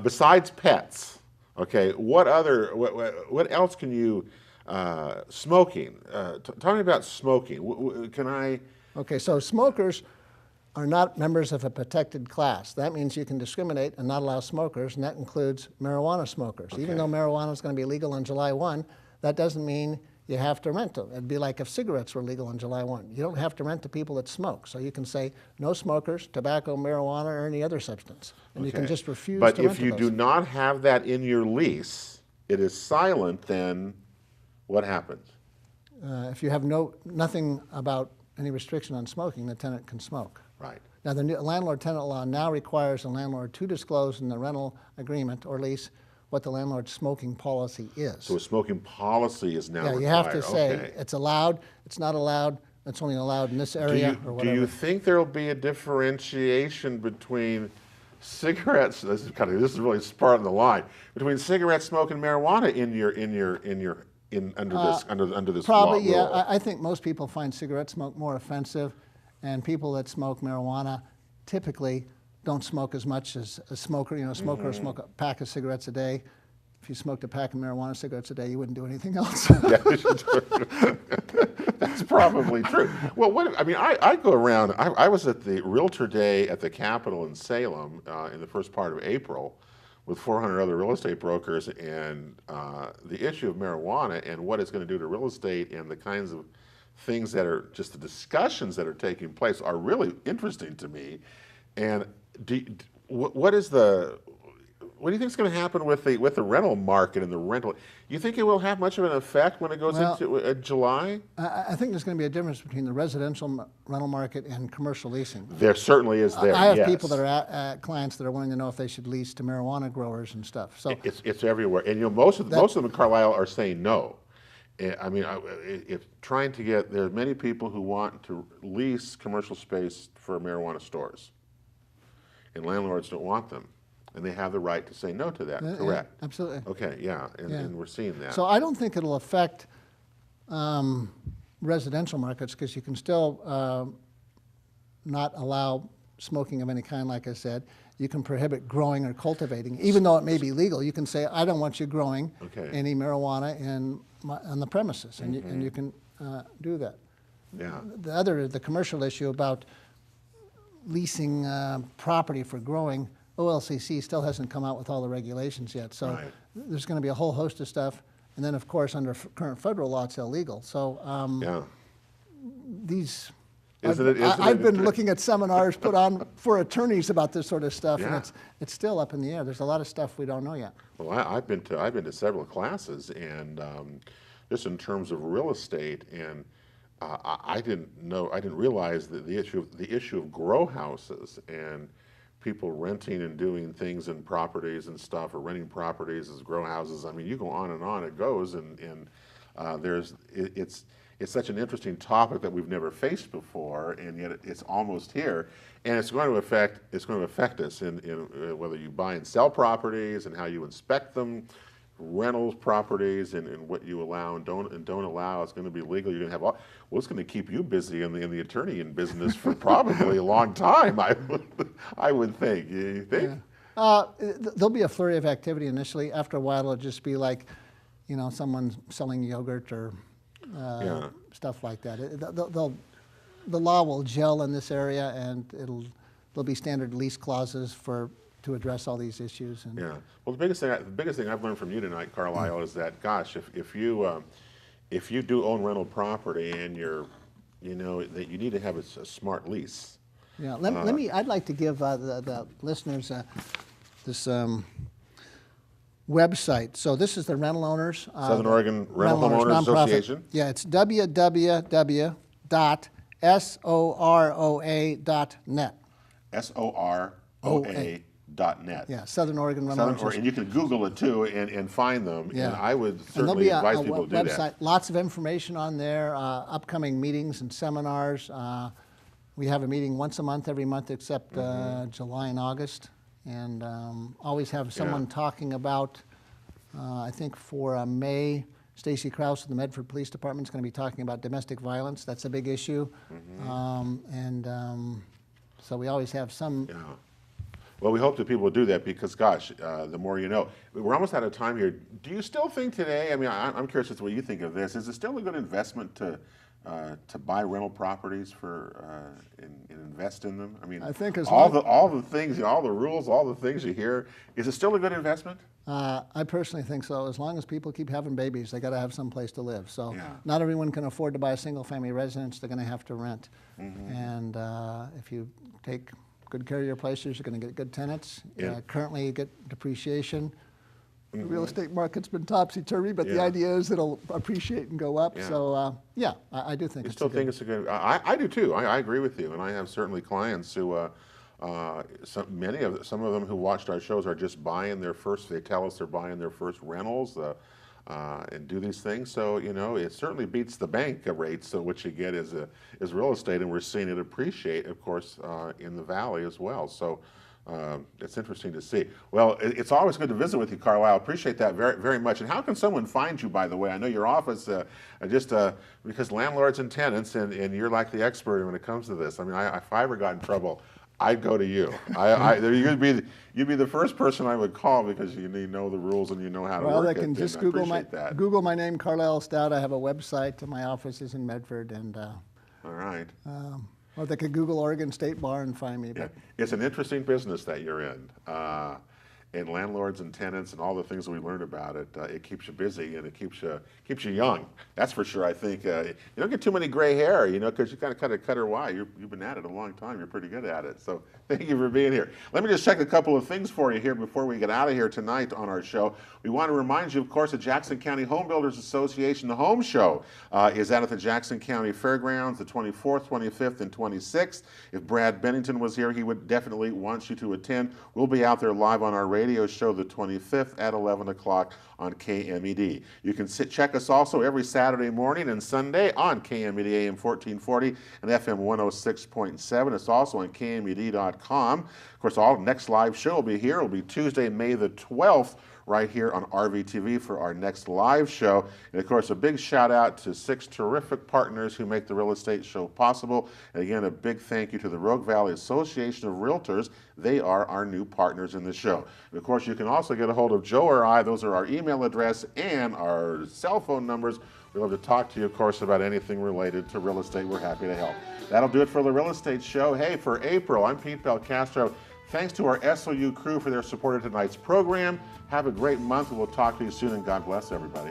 Speaker 1: Besides pets, okay, what else can you? Smoking. Tell me about smoking. Can I?
Speaker 5: Okay, so smokers are not members of a protected class. That means you can discriminate and not allow smokers, and that includes marijuana smokers.
Speaker 1: Okay.
Speaker 5: Even though marijuana is going to be legal on July 1, that doesn't mean you have to rent them. It'd be like if cigarettes were legal on July 1. You don't have to rent to people that smoke. So you can say no smokers, tobacco, marijuana, or any other substance. And you can just refuse to rent
Speaker 1: But if you
Speaker 5: those.
Speaker 1: do not have that in your lease, it is silent, then what happens?
Speaker 5: If you have nothing about any restriction on smoking, the tenant can smoke.
Speaker 1: Right.
Speaker 5: Now, the new landlord-tenant law now requires the landlord to disclose in the rental agreement or lease what the landlord's smoking policy is.
Speaker 1: So a smoking policy is now required.
Speaker 5: You have to say
Speaker 1: Okay.
Speaker 5: it's allowed, it's not allowed, it's only allowed in this area or whatever.
Speaker 1: Do you think there will be a differentiation between cigarettes? This is really part of the line between cigarette smoke and marijuana under this
Speaker 5: Probably,
Speaker 1: law
Speaker 5: yeah.
Speaker 1: rule?
Speaker 5: I think most people find cigarette smoke more offensive, and people that smoke marijuana typically don't smoke as much as a smoker. You know, a smoker will smoke a pack of cigarettes a day. If you smoked a pack of marijuana cigarettes a day, you wouldn't do anything else.
Speaker 1: That's probably true. Well, I go around. I was at the Realtor Day at the Capitol in Salem in the first part of April with 400 other real estate brokers, and the issue of marijuana and what it's going to do to real estate and the kinds of things that are just the discussions that are taking place are really interesting to me. And what do you think is going to happen with the rental market and the rental? You think it will have much of an effect when it goes into July?
Speaker 5: I think there's going to be a difference between the residential rental market and commercial leasing.
Speaker 1: There certainly is there.
Speaker 5: I have
Speaker 1: yes.
Speaker 5: people that are clients that are wanting to know if they should lease to marijuana growers and stuff. So
Speaker 1: it's everywhere, and most of them in Carlyle are saying no. I mean, it's trying to get. There are many people who want to lease commercial space for marijuana stores, and landlords don't want them. And they have the right to say no to that, correct?
Speaker 5: Yeah, absolutely.
Speaker 1: Okay, yeah, and we're seeing that.
Speaker 5: So I don't think it'll affect residential markets because you can still not allow smoking of any kind, like I said. You can prohibit growing or cultivating, even though it may be legal. You can say, I don't want you growing any marijuana on the premises, and you can do that.
Speaker 1: Yeah.
Speaker 5: The commercial issue about leasing property for growing, OLCC still hasn't come out with all the regulations yet. So there's going to be a whole host of stuff. And then, of course, under current federal law, it's illegal. So I've been looking at seminars put on for attorneys about this sort of stuff, and it's still up in the air. There's a lot of stuff we don't know yet.
Speaker 1: Well, I've been to several classes, and just in terms of real estate, and I didn't realize that the issue of grow houses and people renting and doing things in properties and stuff, or renting properties as grow houses. I mean, you go on and on it goes, and it's such an interesting topic that we've never faced before, and yet it's almost here, and it's going to affect us in whether you buy and sell properties and how you inspect them, rentals properties, and what you allow and don't allow. It's going to be legal. You're going to have it's going to keep you busy in the attorney business for probably a long time. I would think. You think?
Speaker 5: Yeah. There'll be a flurry of activity initially. After a while, it'll just be like, someone selling yogurt or stuff like that. The law will gel in this area, and there'll be standard lease clauses to address all these issues. And
Speaker 1: well, the biggest thing I've learned from you tonight, Carlyle, is that, gosh, if you do own rental property and that you need to have a smart lease.
Speaker 5: Yeah, I'd like to give the listeners this website. So this is the rental owners.
Speaker 1: Southern Oregon Rental Homeowners Association.
Speaker 5: Yeah, it's www.soroa.net.
Speaker 1: SOROA.net. SouthernOregonRentals.net.
Speaker 5: Yeah, Southern Oregon Rentals.
Speaker 1: And you can Google it too and find them.
Speaker 5: Yeah.
Speaker 1: And I would
Speaker 5: And there'll
Speaker 1: certainly
Speaker 5: be
Speaker 1: advise
Speaker 5: a
Speaker 1: people to do
Speaker 5: website,
Speaker 1: that.
Speaker 5: lots of information on there, upcoming meetings and seminars. We have a meeting once a month, every month except July and August. And always have someone talking about, I think for May, Stacy Krause of the Medford Police Department is going to be talking about domestic violence. That's a big issue. So we always have some.
Speaker 1: Yeah. Well, we hope that people will do that because, gosh, the more you know. We're almost out of time here. Do you still think today, I mean, I'm curious as to what you think of this, is it still a good investment to buy rental properties for and invest in them? I mean,
Speaker 5: I think
Speaker 1: all the things, all the rules, all the things you hear, is it still a good investment?
Speaker 5: I personally think so. As long as people keep having babies, they got to have some place to live. So not everyone can afford to buy a single-family residence. They're going to have to rent. And if you take good care of your places, you're going to get good tenants. Currently, you get depreciation. The real estate market's been topsy-turvy, but the idea is it'll appreciate and go up. So, I do think
Speaker 1: it's a good. I do too. I agree with you, and I have certainly clients who, some of them who watched our shows are just buying their first. They tell us they're buying their first rentals and do these things. So it certainly beats the bank rates. So what you get is real estate, and we're seeing it appreciate, of course, in the valley as well. So. It's interesting to see. Well, it's always good to visit with you, Carlyle. Appreciate that very, very much. And how can someone find you, by the way? I know your office, because landlords and tenants, and you're like the expert when it comes to this. I mean, if I ever got in trouble, I'd go to you. You'd be the first person I would call because you know the rules and you know how to work it.
Speaker 5: Well, they can just Google my name, Carlyle Stout. I have a website. My office is in Medford, and
Speaker 1: all right.
Speaker 5: Or they could Google Oregon State Bar and find me.
Speaker 1: Yeah. It's an interesting business that you're in. And landlords and tenants and all the things that we learned about it, it keeps you busy and it keeps you young. That's for sure. I think you don't get too many gray hair, because you kind of cut her wide. You've been at it a long time. You're pretty good at it. So thank you for being here. Let me just check a couple of things for you here before we get out of here tonight on our show. We want to remind you, of course, the Jackson County Home Builders Association, the Home Show, is out at the Jackson County Fairgrounds the 24th, 25th, and 26th. If Brad Bennington was here, he would definitely want you to attend. We'll be out there live on our radio show the 25th at 11 o'clock on KMED. You can check us also every Saturday morning and Sunday on KMED AM 1440 and FM 106.7. It's also on KMED.com. Of course, our next live show will be here. It will be Tuesday, May the 12th, right here on RVTV for our next live show. And of course, a big shout out to 6 terrific partners who make the real estate show possible. And again, a big thank you to the Rogue Valley Association of Realtors. They are our new partners in the show. And of course, you can also get a hold of Joe or I. Those are our email address and our cell phone numbers. We'd love to talk to you, of course, about anything related to real estate. We're happy to help. That'll do it for the Real Estate Show. Hey, for April, I'm Pete Belcastro. Thanks to our SOU crew for their support of tonight's program. Have a great month, and we'll talk to you soon, and God bless everybody.